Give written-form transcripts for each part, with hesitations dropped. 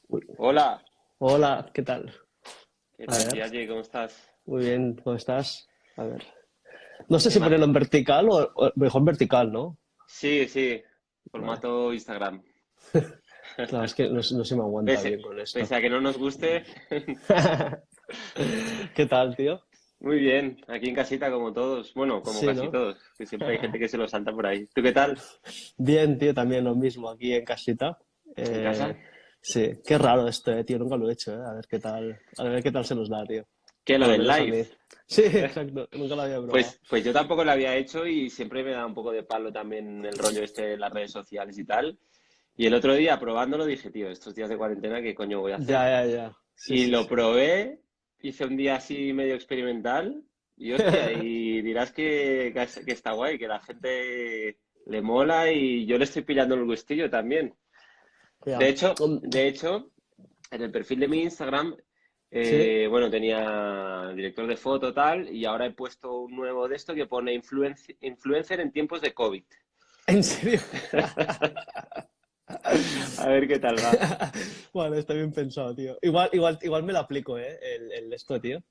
Uy. Hola, Hola, ¿qué tal? ¿qué A tal, ver, tía J? ¿Cómo estás? muy bien, ¿cómo estás? A ver. No sé ¿Qué si más? ponerlo en vertical o mejor en vertical, ¿no? Sí, sí, Vale. formato Instagram. Claro, es que no se me aguanta Pese, bien con esto. pese a que no nos guste, ¿Qué tal, tío? muy bien, aquí en casita como todos, bueno, como Sí, casi ¿no? todos, que siempre hay gente que se lo salta por ahí. ¿Tú qué tal? Bien, tío, también lo mismo aquí en casita. ¿En casa? Sí, qué raro esto, tío, nunca lo he hecho, A ver qué tal, se nos da, tío. ¿Qué, lo Al del menos a live? mí. Sí, exacto, nunca lo había probado. Pues yo tampoco lo había hecho y siempre me da un poco de palo también el rollo este de las redes sociales y tal. Y el otro día probándolo dije, tío, estos días de cuarentena, ¿qué coño voy a Ya, hacer? ya. Sí, Y sí, lo sí. probé, hice un día así medio experimental y hostia, y dirás que está guay, que la gente le mola y yo le estoy pillando el gustillo también. Ya. De hecho, en el perfil de mi Instagram, Sí, bueno, tenía director de foto tal y ahora he puesto un nuevo de esto que pone influencer en tiempos de COVID. ¿en serio? A ver qué tal va. Bueno, está bien pensado, tío. Igual me lo aplico, El esto, tío.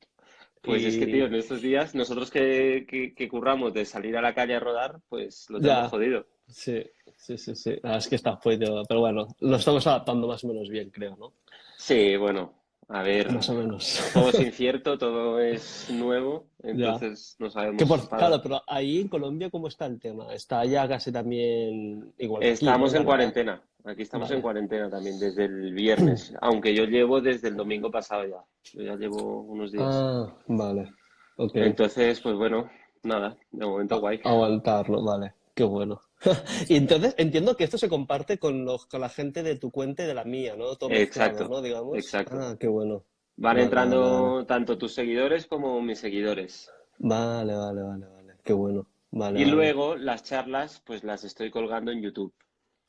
Pues es que, tío, Y en estos días, nosotros que curramos de salir a la calle a rodar, pues lo tenemos ya, jodido. sí, sí, sí, sí. La verdad es que está jodido, pero bueno, lo estamos adaptando más o menos bien, creo, ¿no? Sí, bueno, a ver, Más o menos. todo es incierto, todo es nuevo, Ya. entonces no sabemos Claro, para... pero ahí en Colombia, ¿cómo está el tema? Está ya casi también igual que aquí, ¿no? Estamos La en verdad. cuarentena, aquí estamos en Vale. cuarentena también desde el viernes, aunque yo llevo desde el domingo pasado ya, yo ya llevo unos días. Ah, vale. Ok. Entonces, pues bueno, nada, de momento guay. Aguantarlo, vale. Qué bueno. Y entonces entiendo que esto se comparte con la gente de tu cuenta y de la mía, ¿no? Todo mezclado, Exacto, ¿no? Digamos. exacto. Ah, qué bueno. Van Vale, vale, vale. entrando tanto tus seguidores como mis seguidores. Vale, vale, vale, vale. Qué bueno. Vale, Y vale. luego las charlas, pues las estoy colgando en YouTube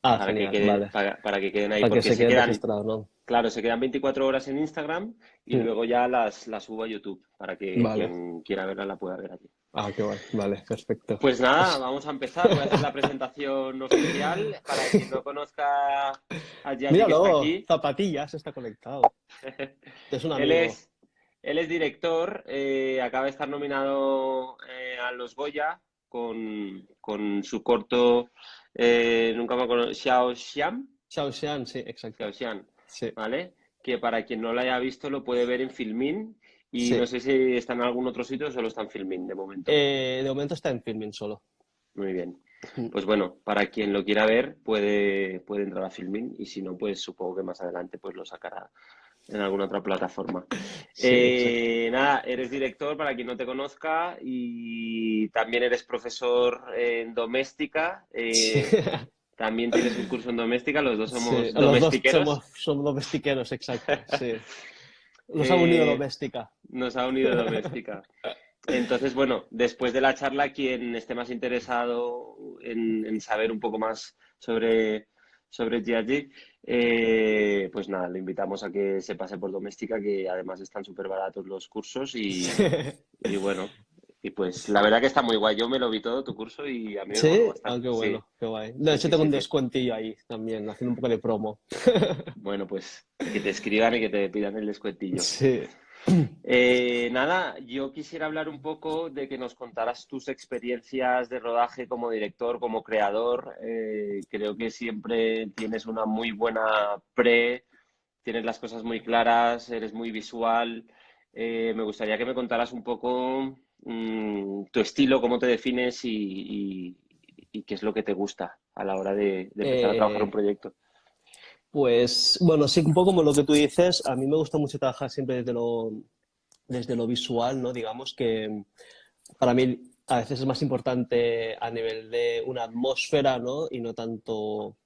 Ah, genial, vale. para que queden ahí, Para que porque se se quede quedan, registrado, ¿no? claro, se quedan 24 horas en Instagram y Mm. luego ya las subo a YouTube para que Vale. quien quiera verla la pueda ver allí. Ah, qué guay. Vale, perfecto. Pues nada, Pues vamos a empezar. Voy a hacer la presentación oficial para quien no conozca a Gianni que está míralo, aquí. zapatillas está conectado. Es un Él amigo. es, él es director, acaba de estar nominado a los Goya con su corto, nunca me acuerdo, Xiao Xian, sí, Xiao exacto. Xian, Sí, ¿vale? Que para quien no lo haya visto lo puede ver en Filmin y no sí. sé si está en algún otro sitio o solo está en Filmin de momento. De momento está en filming solo. Muy bien. Mm. Pues bueno, para quien lo quiera ver puede entrar a Filmin y si no, pues supongo que más adelante pues lo sacará en alguna otra plataforma. Sí, exacto. Nada, eres director para quien no te conozca y también eres profesor en doméstica. Sí, También tienes un curso en doméstica, los dos sí. somos Los dos domestiqueros. somos domestiqueros, exacto. Sí. Nos ha unido doméstica. Nos ha unido doméstica. Entonces, bueno, después de la charla, quien esté más interesado en saber un poco más sobre GRG, pues nada, le invitamos a que se pase por Doméstica, que además están súper baratos los cursos y bueno, y pues la verdad que está muy guay. Yo me lo vi todo tu curso y a mí me moló Sí, ah, bastante. qué Sí, bueno, qué guay. De sí, hecho, sí, tengo sí, un sí. descuentillo ahí también, haciendo un poco de promo. Bueno, pues que te escriban y que te pidan el descuentillo. Sí. Nada, yo quisiera hablar un poco de que nos contaras tus experiencias de rodaje como director, como creador. Creo que siempre tienes una muy buena tienes las cosas muy claras, eres muy visual. Me gustaría que me contaras un poco tu estilo, cómo te defines y qué es lo que te gusta a la hora de empezar a trabajar un Eh, proyecto. pues bueno, sí, un poco como lo que tú dices, a mí me gusta mucho trabajar siempre desde lo visual, ¿no? Digamos que para mí a veces es más importante a nivel de una atmósfera, ¿no? Y no tanto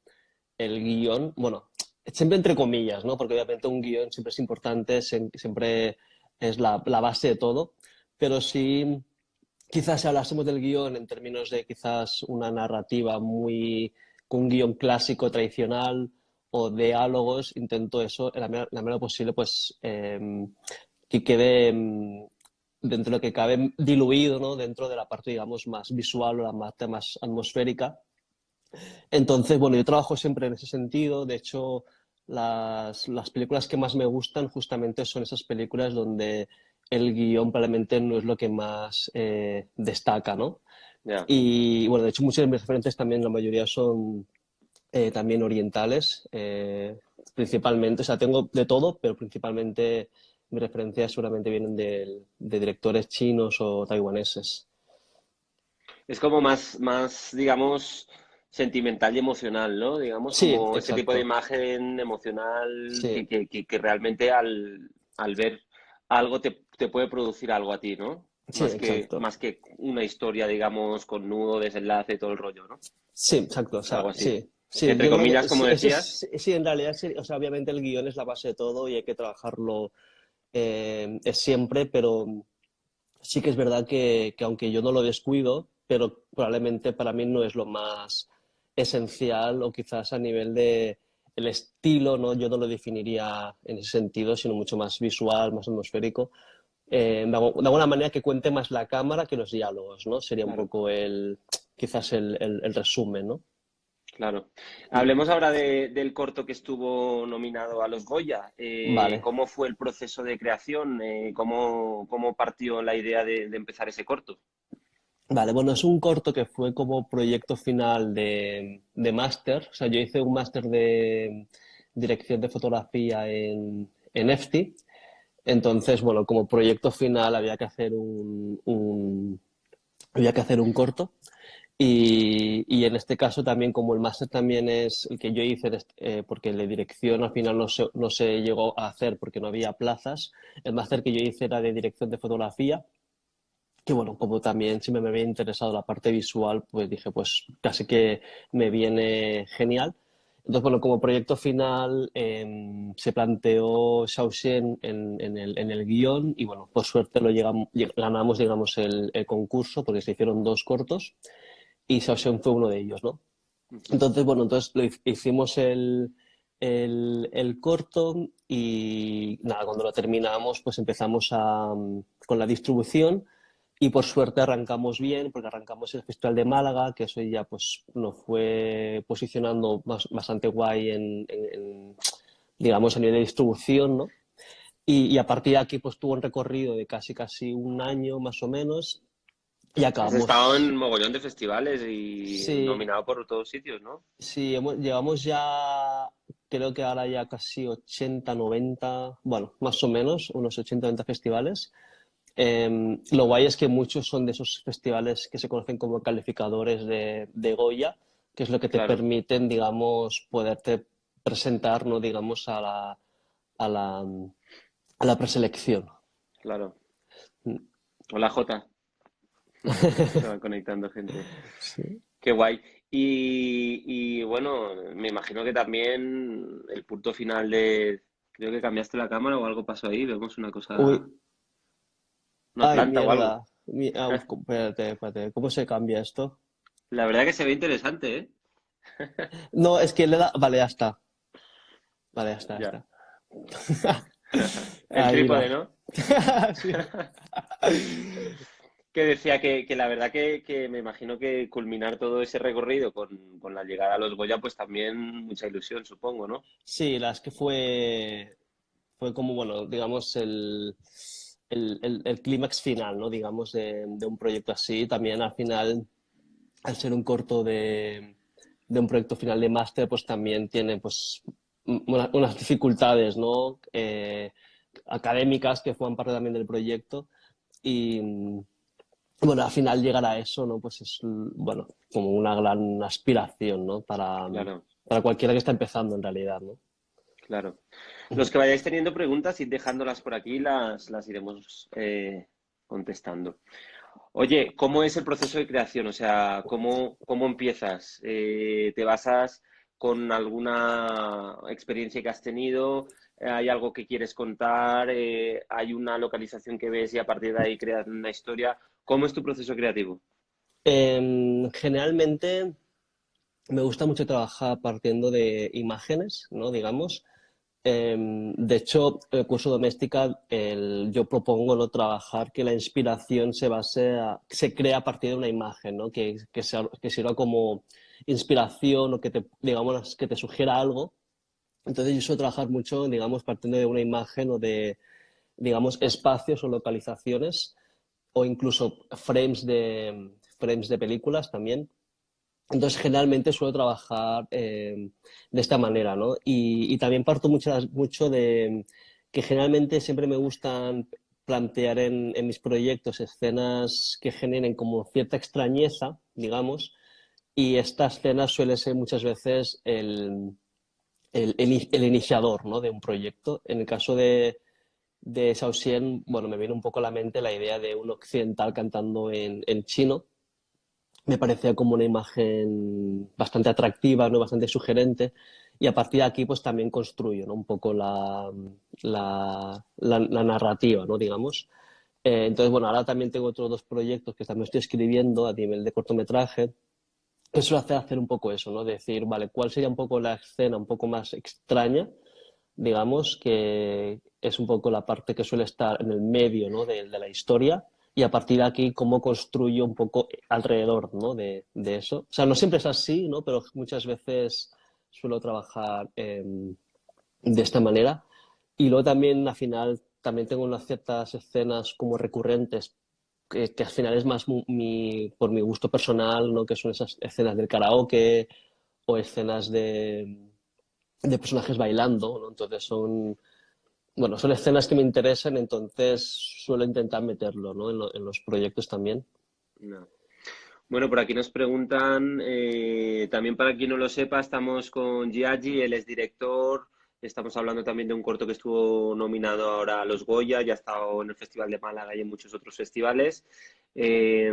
el guión. Bueno, siempre entre comillas, ¿no? Porque obviamente un guión siempre es importante, siempre es la base de todo, pero sí, quizás si hablásemos del guión en términos de quizás una narrativa muy, con un guión clásico, tradicional o diálogos, intento eso en la medida posible, pues que quede dentro de lo que cabe diluido, ¿no? Dentro de la parte, digamos, más visual o la parte más atmosférica. Entonces, bueno, yo trabajo siempre en ese sentido. De hecho, las películas que más me gustan justamente son esas películas donde el guión probablemente no es lo que más destaca, ¿no? Ya. Y bueno, de hecho muchos de mis referentes también, la mayoría son también orientales, principalmente, o sea, tengo de todo, pero principalmente mis referencias seguramente vienen de directores chinos o taiwaneses. Es como más, digamos, sentimental y emocional, ¿no? Digamos, Sí, como ese tipo de exacto. imagen emocional Sí, que realmente al ver algo te puede producir algo a ti, ¿no? sí, exacto. Más que una historia, digamos, con nudo, desenlace, todo el rollo, ¿no? Sí, exacto. O Algo sea, así. sí. Sí, Entre yo creo que comillas, como ese decías, es, sí, en realidad, sí, o sea, obviamente el guión es la base de todo y hay que trabajarlo es siempre, pero sí que es verdad que aunque yo no lo descuido, pero probablemente para mí no es lo más esencial o quizás a nivel de el estilo, ¿no? Yo no lo definiría en ese sentido, sino mucho más visual, más atmosférico. De alguna manera que cuente más la cámara que los diálogos, ¿no? Sería un claro. poco quizás el resumen, ¿no? Claro. Hablemos ahora del corto que estuvo nominado a los Goya. Vale. ¿Cómo fue el proceso de creación? ¿Cómo partió la idea de empezar ese corto? Vale, bueno, es un corto que fue como proyecto final de máster. O sea, yo hice un máster de dirección de fotografía en EFTI. Entonces, bueno, como proyecto final había que hacer había que hacer un corto. Y en este caso también, como el máster también es el que yo hice, porque el de dirección al final no se llegó a hacer porque no había plazas, el máster que yo hice era de dirección de fotografía, que bueno, como también siempre me había interesado la parte visual, pues dije, pues casi que me viene genial. Entonces, bueno, como proyecto final se planteó Shaoxian en el guión y bueno, por suerte ganamos, digamos, el concurso porque se hicieron dos cortos y Shaoxian fue uno de ellos, ¿no? Ujú. Entonces, bueno, entonces hicimos el corto y nada, cuando lo terminamos, pues empezamos con la distribución y por suerte arrancamos bien, porque arrancamos el Festival de Málaga, que eso ya pues nos fue posicionando bastante guay digamos, a nivel de distribución, ¿no? Y a partir de aquí pues tuvo un recorrido de casi un año más o menos y Has estado acabamos, en mogollón de festivales y sí, nominado por todos sitios, ¿no? sí, llevamos ya, creo que ahora ya casi 80 90 bueno, más o menos, unos 80 90 festivales. Lo guay es que muchos son de esos festivales que se conocen como calificadores de Goya, que es lo que te Claro, permiten, digamos, poderte presentar, ¿no? Digamos, a la, a la preselección. claro. Hola, Jota. Se va conectando gente. Sí. Qué guay. Y bueno, me imagino que también el punto final de... Creo que cambiaste la cámara o algo pasó ahí. Vemos una cosa, Uy, una ay, planta o algo. mierda. Espérate, ¿cómo se cambia esto? La verdad que se ve interesante, ¿eh? No, es que le da. Vale, ya está. Vale, ya Ya. está. El Ahí trípode, va. ¿no? Sí. Que decía que la verdad que me imagino que culminar todo ese recorrido con la llegada a los Goya, pues también mucha ilusión, supongo, ¿no? Sí, la es que fue como, bueno, digamos, el clímax final, ¿no? Digamos, de un proyecto así. También al final, al ser un corto de un proyecto final de máster, pues también tiene pues unas dificultades, ¿no? Académicas que forman parte también del proyecto. Y bueno, al final llegar a eso, ¿no? Pues es, bueno, como una gran aspiración, ¿no? Claro, Para cualquiera que está empezando en realidad, ¿no? claro. Los que vayáis teniendo preguntas, id dejándolas por aquí, las iremos contestando. Oye, ¿cómo es el proceso de creación? O sea, ¿cómo empiezas? ¿Te basas con alguna experiencia que has tenido? ¿Hay algo que quieres contar? ¿Hay una localización que ves y a partir de ahí creas una historia? ¿Cómo es tu proceso creativo? Generalmente me gusta mucho trabajar partiendo de imágenes, ¿no? Digamos. De hecho, el curso doméstica, yo propongo no trabajar que la inspiración se crea a partir de una imagen, ¿no? Que sirva como inspiración o digamos, que te sugiera algo Entonces yo suelo trabajar mucho, digamos, partiendo de una imagen o de, digamos, espacios o localizaciones o incluso frames de películas también. Entonces, generalmente suelo trabajar de esta manera, ¿no? Y también parto mucho de que generalmente siempre me gustan plantear en mis proyectos escenas que generen como cierta extrañeza, digamos, y esta escena suele ser muchas veces el iniciador, ¿no? de un proyecto. En el caso de Shaoxian, bueno, me viene un poco a la mente la idea de un occidental cantando en chino. Me parecía como una imagen bastante atractiva, ¿no? Bastante sugerente. Y a partir de aquí, pues también construyo, ¿no? Un poco la narrativa, ¿no? Digamos. Entonces, bueno, ahora también tengo otros dos proyectos que también estoy escribiendo a nivel de cortometraje. Eso hace hacer un poco eso, ¿no? Decir, vale, ¿cuál sería un poco la escena un poco más extraña? Digamos, que es un poco la parte que suele estar en el medio, ¿no? de la historia y a partir de aquí cómo construyo un poco alrededor, ¿no? de eso. O sea, no siempre es así, ¿no? Pero muchas veces suelo trabajar de esta manera. Y luego también al final también tengo unas ciertas escenas como recurrentes que al final es más por mi gusto personal, ¿no? Que son esas escenas del karaoke o escenas de personajes bailando, ¿no? Entonces bueno, son escenas que me interesan, entonces suelo intentar meterlo, ¿no? En los proyectos también. No. Bueno, por aquí nos preguntan, también para quien no lo sepa, estamos con Giagi, él es director, estamos hablando también de un corto que estuvo nominado ahora a los Goya, ya ha estado en el Festival de Málaga y en muchos otros festivales. Eh,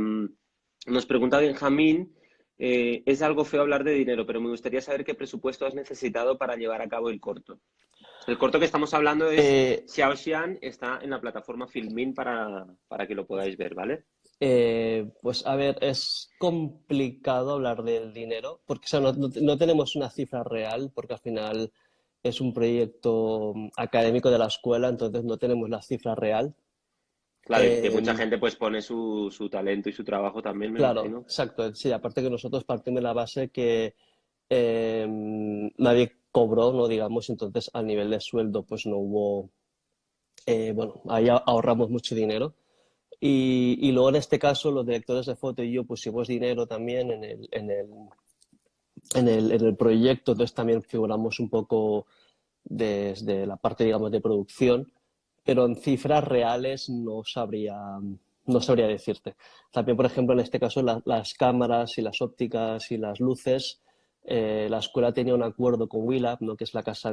Nos pregunta Benjamín, es algo feo hablar de dinero, pero me gustaría saber qué presupuesto has necesitado para llevar a cabo el corto. El corto que estamos hablando es Eh, Xiaoxian, está en la plataforma Filmin para que lo podáis ver, ¿vale? pues a ver, es complicado hablar del dinero, porque o sea, no tenemos una cifra real, porque al final es un proyecto académico de la escuela, entonces no tenemos la cifra real. Claro, y que mucha Eh, gente pues pone su talento y su trabajo también, me claro, imagino. exacto, sí, aparte que nosotros partimos de la base que nadie cobró, ¿no? Digamos, entonces a nivel de sueldo pues no hubo, bueno, ahí ahorramos mucho dinero. Y luego en este caso los directores de foto y yo pusimos dinero también en el proyecto, entonces también figuramos un poco desde la parte, digamos, de producción, pero en cifras reales no sabría decirte. También, por ejemplo, en este caso las cámaras y las ópticas y las luces, la escuela tenía un acuerdo con Willab, ¿no? que es la casa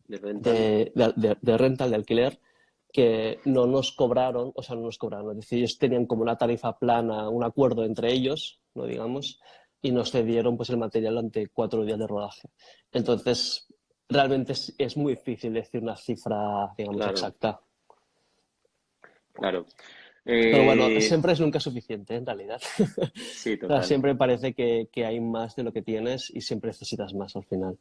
De rental. de rental, de alquiler, que no nos cobraron, o sea, no nos cobraron, es decir, ellos tenían como una tarifa plana, un acuerdo entre ellos, no digamos, y nos cedieron pues el material ante 4 días de rodaje. Entonces, realmente es muy difícil decir una cifra, digamos, Claro, exacta. claro. Pero bueno, Eh, siempre es nunca suficiente en realidad. sí, O sea, total. siempre parece que hay más de lo que tienes y siempre necesitas más al final.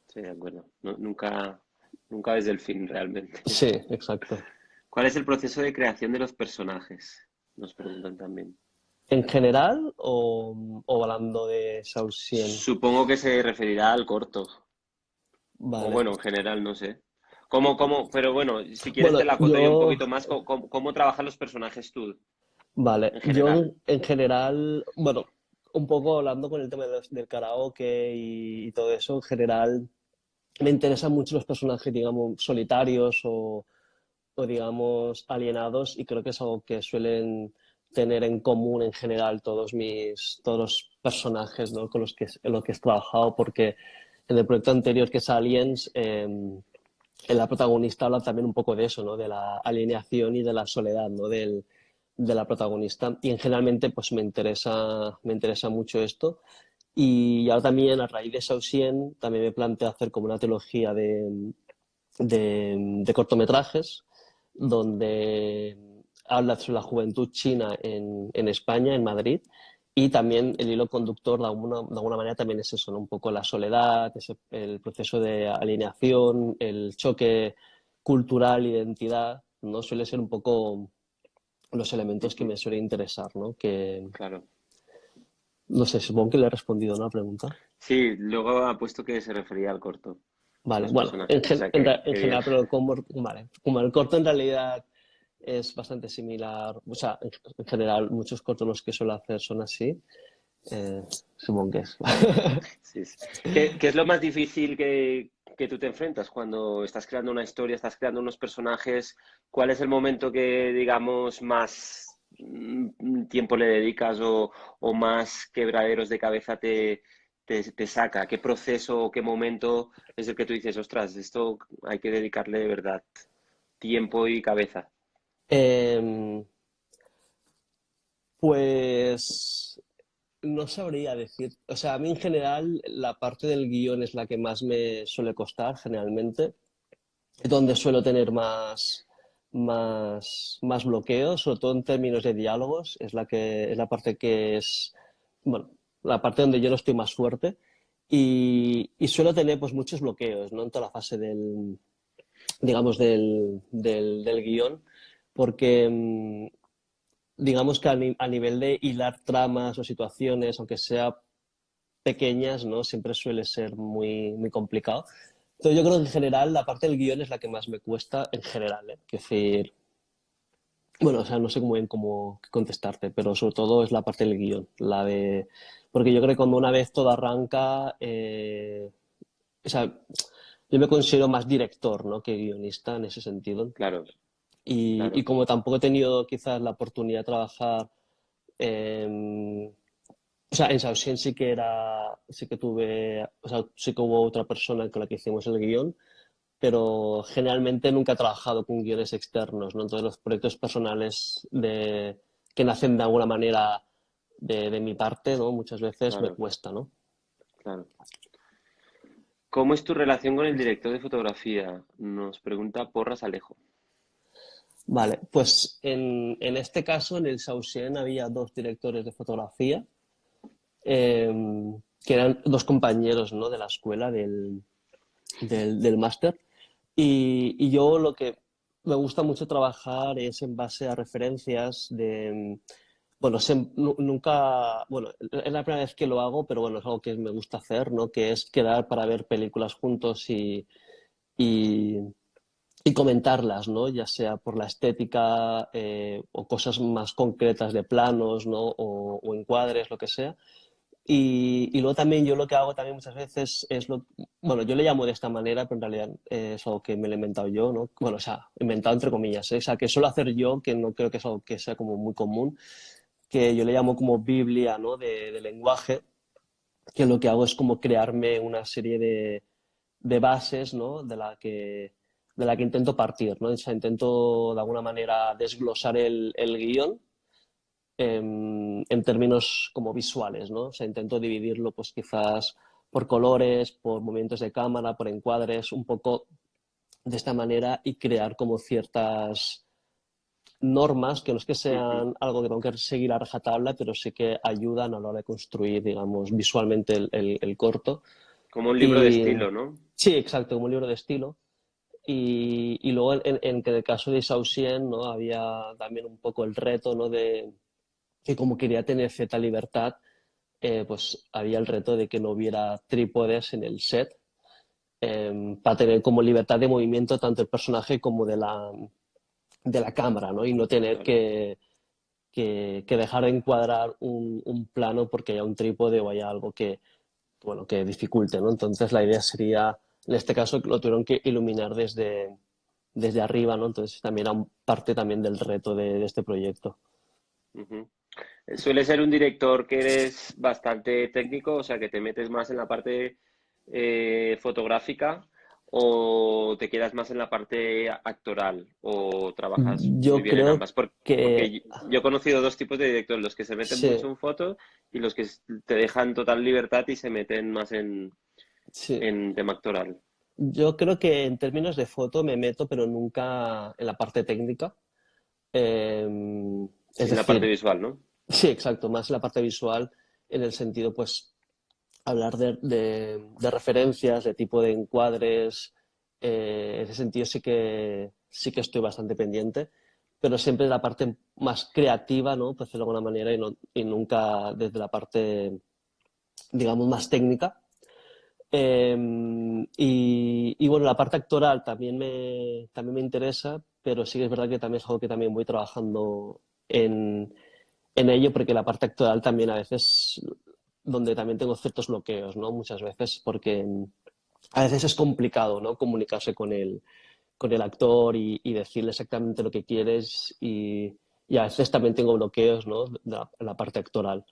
Sí, de acuerdo. Nunca, nunca ves el fin realmente. Sí, exacto. ¿Cuál es el proceso de creación de los personajes? Nos preguntan también. ¿En general o hablando de Shaoxian? Supongo que se referirá al corto. O Vale. bueno, en general, no sé. Pero bueno, si quieres te Bueno, la cuento yo un poquito más, cómo trabajan los personajes tú, vale, en yo general. en general, bueno, un poco hablando con el tema del karaoke y todo eso, en general me interesan mucho los personajes, digamos, solitarios o, digamos, alienados y creo que es algo que suelen tener en común en general todos los personajes, ¿no? con en los que he trabajado, porque en el proyecto anterior que es Aliens, la protagonista habla también un poco de eso, ¿no? De la alienación y de la soledad, ¿no? De la protagonista. Y en generalmente, pues me interesa mucho esto. Y ahora también, a raíz de Shaoxian, también me planteo hacer como una trilogía de cortometrajes donde habla sobre la juventud china en España, en Madrid, y también el hilo conductor de alguna manera también es eso, ¿no? Un poco la soledad, el proceso de alineación, el choque cultural, identidad, ¿no? Suele ser un poco los elementos que Ujú, me suelen interesar, ¿no? Que, claro. no sé, supongo que le he respondido a una pregunta. Sí, luego ha puesto que se refería al corto. Vale, los bueno, personajes. O sea que, en qué bien. general, pero vale, como el corto en realidad es bastante similar, o sea, en general muchos cortos los que suelo hacer son así, eh, supongo que es. Sí, sí. ¿Qué es lo más difícil que tú te enfrentas cuando estás creando una historia, estás creando unos personajes? ¿Cuál es el momento que, digamos, más tiempo le dedicas o más quebraderos de cabeza te saca? ¿Qué proceso o qué momento es el que tú dices, ostras, esto hay que dedicarle de verdad tiempo y cabeza? Em, pues no sabría decir, o sea, a mí en general la parte del guión es la que más me suele costar generalmente, es donde suelo tener más bloqueos, sobre todo en términos de diálogos, es la parte que es, bueno, la parte donde yo no estoy más fuerte y suelo tener pues muchos bloqueos, ¿no? En toda la fase digamos, del guión, porque digamos que a nivel de hilar tramas o situaciones, aunque sea pequeñas, ¿no? Siempre suele ser muy complicado. Entonces yo creo que en general la parte del guión es la que más me cuesta en general, ¿eh? Es decir, bueno, o sea, no sé muy bien cómo contestarte, pero sobre todo es la parte del guión, la de... Porque yo creo que cuando una vez todo arranca, o sea, yo me considero más director, ¿no? Que guionista en ese sentido. Claro, Y claro. como tampoco he tenido quizás la oportunidad de trabajar o sea, en Saucien sí que tuve, o sea, sí que hubo otra persona con la que hicimos el guión, pero generalmente nunca he trabajado con guiones externos, ¿no? Entonces los proyectos personales que nacen de alguna manera de mi parte, ¿no? Muchas veces me Claro, cuesta, ¿no? claro. ¿Cómo es tu relación con el director de fotografía? Nos pregunta Porras Alejo. Vale, pues en este caso, en el Saucien había dos directores de fotografía, eh, que eran dos compañeros, ¿no? De la escuela del máster. Y yo lo que me gusta mucho trabajar es en base a referencias bueno, bueno, es la primera vez que lo hago, pero bueno, es algo que me gusta hacer, ¿no? Que es quedar para ver películas juntos y, y comentarlas, ¿no? Ya sea por la estética o cosas más concretas de planos, ¿no? O encuadres, lo que sea. Y luego también yo lo que hago también muchas veces es bueno, yo le llamo de esta manera, pero en realidad es algo que me lo he inventado yo, ¿no? Bueno, o sea, inventado entre comillas, ¿eh? O sea, que suelo hacer yo, que no creo que es algo que sea como muy común, que yo le llamo como Biblia, ¿no? De lenguaje, que lo que hago es como crearme una serie de bases, ¿no? De la que intento partir, ¿no? O sea, intento de alguna manera desglosar el guión en términos como visuales, ¿no? O sea, intento dividirlo pues quizás por colores, por movimientos de cámara, por encuadres, un poco de esta manera y crear como ciertas normas que no es que Ujú. sean algo que tengo que seguir a rajatabla, pero sí que ayudan a la hora de construir, digamos, visualmente el corto. Como un libro de Y estilo, ¿no? sí, exacto, como un libro de estilo. Y luego en el caso de Sausien, ¿no? Había también un poco el reto, ¿no? De que como quería tener cierta libertad, pues había el reto de que no hubiera trípodes en el set, para tener como libertad de movimiento tanto el personaje como de la cámara, ¿no? Y no tener Claro. que dejar de encuadrar un plano porque haya un trípode o haya algo bueno, que dificulte, ¿no? Entonces la idea sería, en este caso, que lo tuvieron que iluminar desde arriba, ¿no? Entonces también era parte también del reto de este proyecto. Ujú. Suele ser un director que eres bastante técnico, o sea, que te metes más en la parte fotográfica o te quedas más en la parte actoral o trabajas muy Yo bien en creo ambas. Porque que yo he conocido dos tipos de directores, los que se meten mucho sí, en foto y los que te dejan total libertad y se meten más sí. en tema actoral. Yo creo que en términos de foto me meto, pero nunca en la parte técnica. Es Sí, en la parte decir, visual, ¿no? sí, exacto, más en la parte visual, en el sentido, pues, hablar de referencias, de tipo de encuadres. En ese sentido sí que estoy bastante pendiente, pero siempre de la parte más creativa, ¿no? Pues de alguna manera y nunca desde la parte, digamos, más técnica. Y bueno, la parte actoral también me interesa, pero sí que es verdad que también es algo que también voy trabajando en ello, porque la parte actoral también a veces, donde también tengo ciertos bloqueos, ¿no? Muchas veces, porque a veces es complicado, ¿no? Comunicarse con el actor y decirle exactamente lo que quieres y a veces también tengo bloqueos, ¿no? La parte actoral.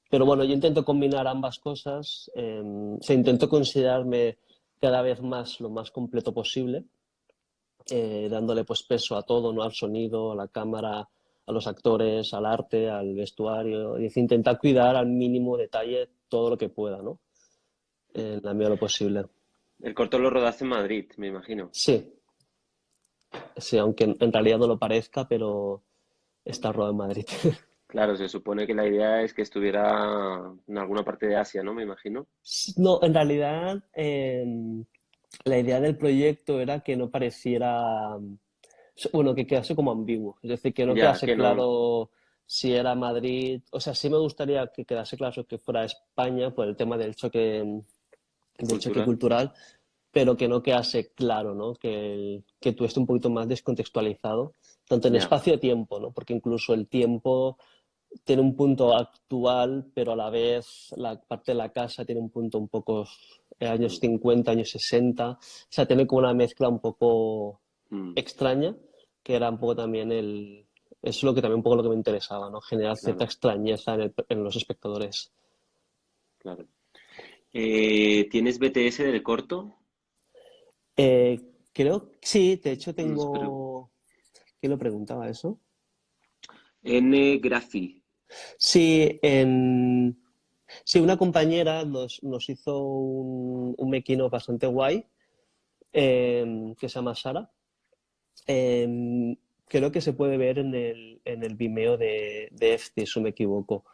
Pero bueno, yo intento combinar ambas cosas, se intento considerarme cada vez más lo más completo posible, dándole pues peso a todo, ¿no? Al sonido, a la cámara, a los actores, al arte, al vestuario, y intentar cuidar al mínimo detalle todo lo que pueda, ¿no? En la medida de lo posible. El corto lo rodaste en Madrid, me imagino. Sí, sí, aunque en realidad no lo parezca, pero está rodado en Madrid. Claro, se supone que la idea es que estuviera en alguna parte de Asia, ¿no? Me imagino. No, en realidad la idea del proyecto era que no pareciera, bueno, que quedase como ambiguo, es decir, que no Ya, quedase que no. claro si era Madrid, o sea, sí me gustaría que quedase claro que fuera España por el tema del choque Cultura. cultural, pero que no quedase claro, ¿no? Que tú estés un poquito más descontextualizado, tanto en Ya, espacio-tiempo, ¿no? Porque incluso el tiempo tiene un punto actual, pero a la vez la parte de la casa tiene un punto un poco años mm, 50, años 60. O sea, tiene como una mezcla un poco mm, extraña, que era un poco también es lo que también un poco lo que me interesaba, ¿no? Generar cierta claro, extrañeza en los espectadores. claro. ¿Tienes BTS del corto? Eh, Creo que sí, de hecho Nos pre- tengo... ¿Quién lo preguntaba eso? N. Grafi. Sí, sí, una compañera nos hizo un making of bastante guay, que se llama Sara. Eh, Creo que se puede ver en el Vimeo de EFTI, si no me equivoco.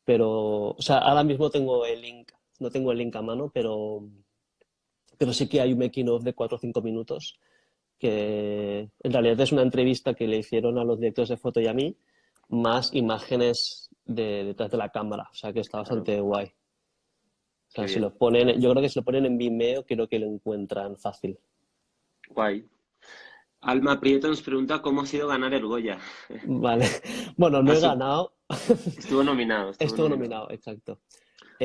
Pero, o sea, ahora mismo tengo el link, no tengo el link a mano, pero sí que hay un making of de 4 o 5 minutos que en realidad es una entrevista que le hicieron a los directores de foto y a mí, más imágenes detrás de la cámara, o sea que está Claro, bastante guay. O qué sea, si bien. lo ponen, yo creo que si lo ponen en Vimeo, creo que lo encuentran fácil. Guay. Alma Prieto nos pregunta cómo ha sido ganar el Goya. Vale. Bueno, no Ha he sup- ganado. Estuvo nominado, estuvo Estuvo nominado. nominado, exacto.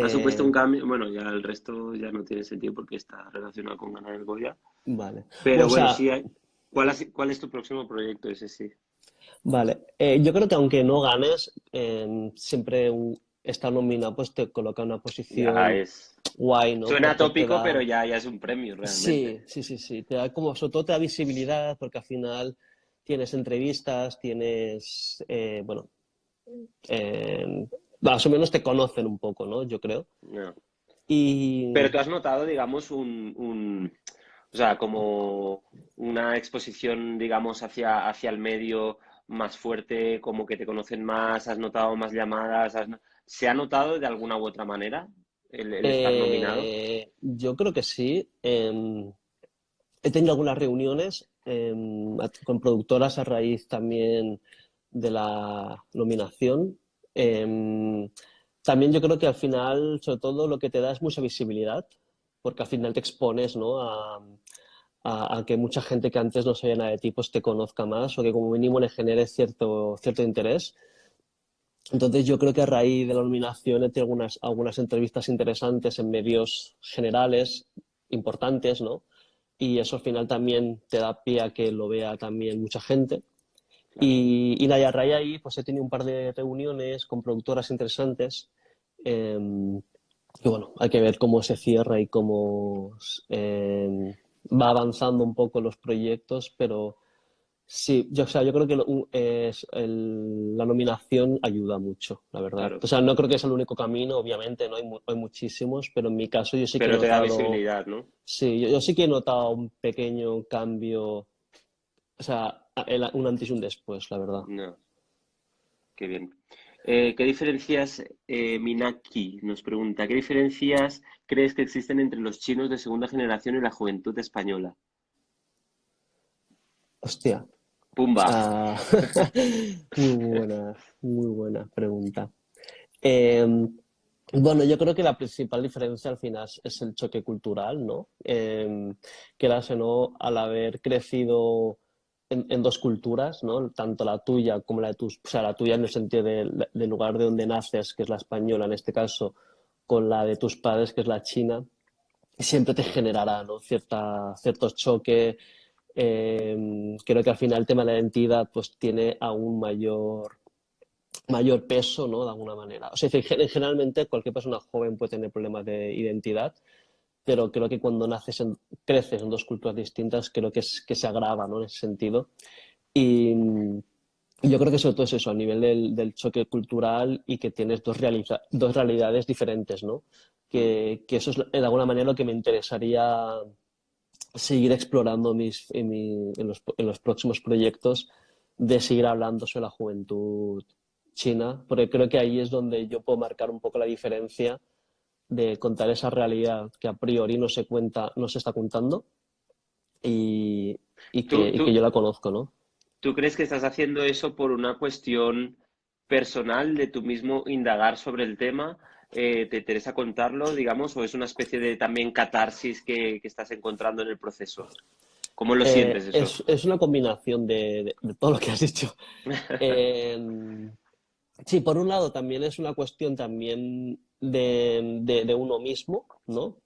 Ha supuesto Eh, un cambio, bueno, ya el resto ya no tiene sentido porque está relacionado con ganar el Goya. vale. Bueno, Pero o bueno, sea, sí, ¿cuál es tu próximo proyecto? Ese sí. vale. Yo creo que aunque no ganes, siempre estar nominado pues te coloca en una Ya posición es. guay, ¿no? Suena Porque te tópico, pero da... ya es un premio realmente. Sí, sí, sí, sí. Te da como, sobre todo te da visibilidad porque al final tienes entrevistas, tienes, bueno, eh, más o menos te conocen un poco, ¿no? Yo creo. No. Pero Y tú has notado, digamos, o sea, como una exposición, digamos, hacia el medio más fuerte, como que te conocen más, has notado más llamadas, ¿se ha notado de alguna u otra manera el estar nominado? yo creo que sí. He tenido algunas reuniones con productoras a raíz también de la nominación. Em, También yo creo que al final, sobre todo, lo que te da es mucha visibilidad, porque al final te expones, ¿no? a que mucha gente que antes no sabía nada de ti, pues te conozca más o que como mínimo le genere cierto interés. Entonces yo creo que a raíz de la nominación he tenido algunas entrevistas interesantes en medios generales, importantes, ¿no? Y eso al final también te da pie a que lo vea también mucha gente. Claro. Y nada, y a raíz de ahí pues he tenido un par de reuniones con productoras interesantes. eh, y bueno, hay que ver cómo se cierra y cómo va avanzando un poco los proyectos, pero sí, o sea, yo creo que la nominación ayuda mucho, la verdad. Claro, O sea, no creo que sea el único camino, obviamente, ¿no? Hay muchísimos, pero en mi caso yo sí que he pero te da notado, visibilidad, ¿no? sí, yo sí que he notado un pequeño cambio, o sea, un antes y un después, la verdad. No, qué bien. ¿Qué diferencias, Minaki nos pregunta, qué diferencias crees que existen entre los chinos de segunda generación y la juventud española? Hostia. Pumba. Ah, muy buena pregunta. Bueno, yo creo que la principal diferencia al final es el choque cultural, ¿no? Quieras o no, al haber crecido en dos culturas, ¿no? Tanto la tuya como la de tus, o sea, la tuya en el sentido del lugar de donde naces, que es la española en este caso, con la de tus padres, que es la china, siempre te generará, ¿no? Ciertos choques. Creo que al final el tema de la identidad pues tiene aún mayor peso, ¿no? De alguna manera. O sea, generalmente cualquier persona joven puede tener problemas de identidad, pero creo que cuando creces en dos culturas distintas, creo que se agrava, ¿no? En ese sentido. Y, y yo creo que sobre todo es eso, a nivel del choque cultural y que tienes dos realidades diferentes, ¿no? Mm. Que eso es de alguna manera lo que me interesaría seguir explorando en los próximos proyectos, de seguir hablando sobre la juventud china, porque creo que ahí es donde yo puedo marcar un poco la diferencia de contar esa realidad que a priori no se cuenta, no se está contando y, ¿Tú, y que tú, yo la conozco, ¿no? tú crees que estás haciendo eso por una cuestión personal de tú mismo indagar sobre el tema? ¿Te interesa contarlo, digamos, o es una especie de también catarsis que estás encontrando en el proceso? ¿Cómo lo sientes eso? Es una combinación de todo lo que has dicho. Eh, sí, por un lado también es una cuestión también de uno mismo, ¿no?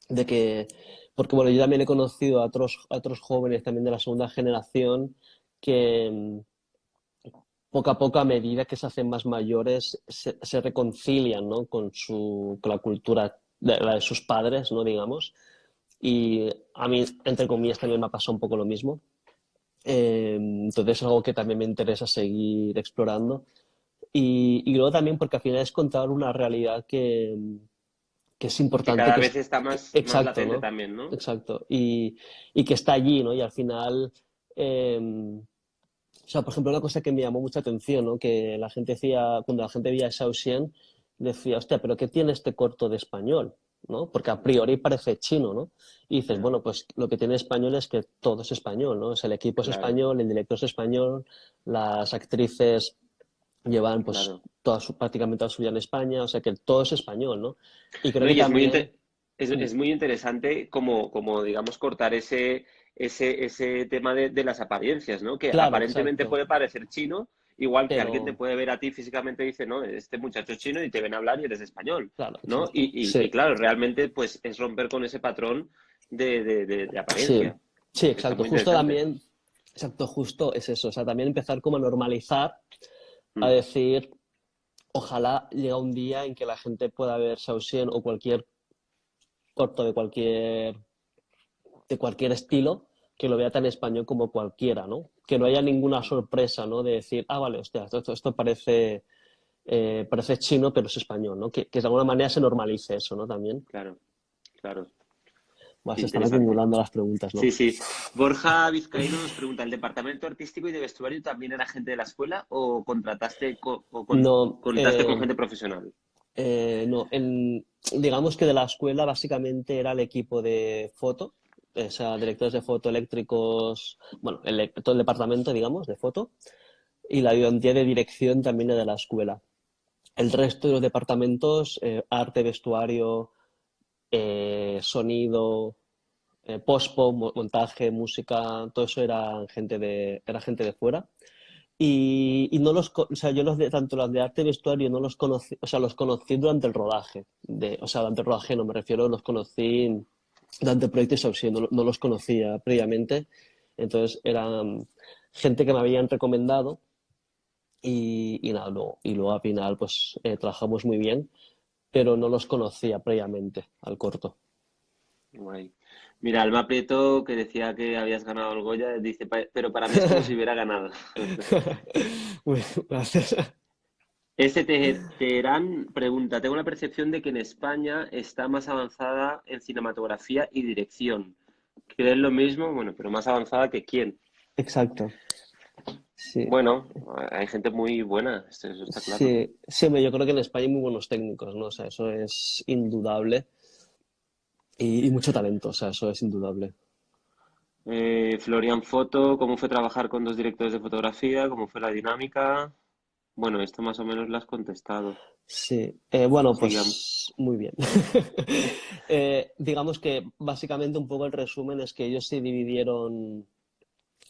De que, porque bueno, yo también he conocido a otros jóvenes también de la segunda generación que poco a poco, a medida que se hacen más mayores, se reconcilian, ¿no? Con la cultura de, la de sus padres, ¿no? Digamos. Y a mí, entre comillas, también me ha pasado un poco lo mismo. Entonces es algo que también me interesa seguir explorando. Y luego también porque al final es contar una realidad que es Que importante, cada que vez es está más exacto, latente ¿no? también, ¿no? Exacto. Y que está allí, ¿no? Y al final, o sea, por ejemplo, una cosa que me llamó mucha atención, ¿no? Que la gente decía, cuando la gente veía a Xian, decía, hostia, pero ¿qué tiene este corto de español? ¿No? Porque a priori parece chino, ¿no? Y dices, Ya, bueno, pues lo que tiene español es que todo es español, ¿no? O sea, el equipo es claro, español, el director es español, las actrices llevan pues claro. prácticamente toda su vida en España, o sea que todo es español, ¿no? Y creo No, que y también, es muy interesante como, digamos, cortar ese tema de las apariencias, ¿no? Que claro, aparentemente exacto, puede parecer chino, igual que alguien te pero, puede ver a ti físicamente y dice, no, este muchacho es chino y te ven hablar y eres español, claro, ¿no? exacto, sí, Y claro, realmente pues es romper con ese patrón de sí, apariencia. sí, Está exacto, muy justo interesante. también, exacto, justo es eso, o sea, también empezar como a normalizar, a Mm, decir, ojalá llegue un día en que la gente pueda ver Shaoxian o cualquier corto de cualquier estilo, que lo vea tan español como cualquiera, ¿no? Que no haya ninguna mm, sorpresa, ¿no? De decir, ah, vale, hostia, esto parece, parece chino, pero es español, ¿no? Que de alguna manera se normalice eso, ¿no? También. claro, claro. Bueno, Qué se están interesante. acumulando las preguntas, ¿no? Sí, sí. Borja Vizcaíno nos pregunta, ¿el departamento artístico y de vestuario también era gente de la escuela o No, contaste con gente profesional? no digamos que de la escuela básicamente era el equipo de foto, o sea, directores de foto, eléctricos, bueno, todo el departamento, digamos, de foto, y la ayudantía de dirección también era de la escuela. El resto de los departamentos, arte, vestuario, sonido, pospo, montaje, música, todo eso era gente de fuera. Y no o sea, yo tanto los de arte y vestuario no los conocí, o sea, los conocí durante el rodaje. O sea, durante el rodaje no me refiero, los conocí durante el proyecto Saucy, no los conocía previamente. Entonces eran gente que me habían recomendado y nada, y luego al final pues trabajamos muy bien, pero no los conocía previamente al corto. Guay. Mira, Alma Prieto, que decía que habías ganado el Goya, dice, pero para mí es como si hubiera ganado". Muy gracias. Teherán pregunta, tengo la percepción de que en España está más avanzada en cinematografía y dirección. ¿Crees lo mismo? Bueno, pero más avanzada que quién. Exacto. Sí. Bueno, hay gente muy buena, eso está claro. Sí, sí, hombre, yo creo que en España hay muy buenos técnicos, ¿no? O sea, eso es indudable. Y mucho talento, o sea, eso es indudable. Florian Foto, ¿cómo fue trabajar con dos directores de fotografía? ¿Cómo fue la dinámica? Bueno, esto más o menos lo has contestado. Sí, bueno, Sigamos. pues muy bien. Digamos que básicamente un poco el resumen es que ellos se dividieron,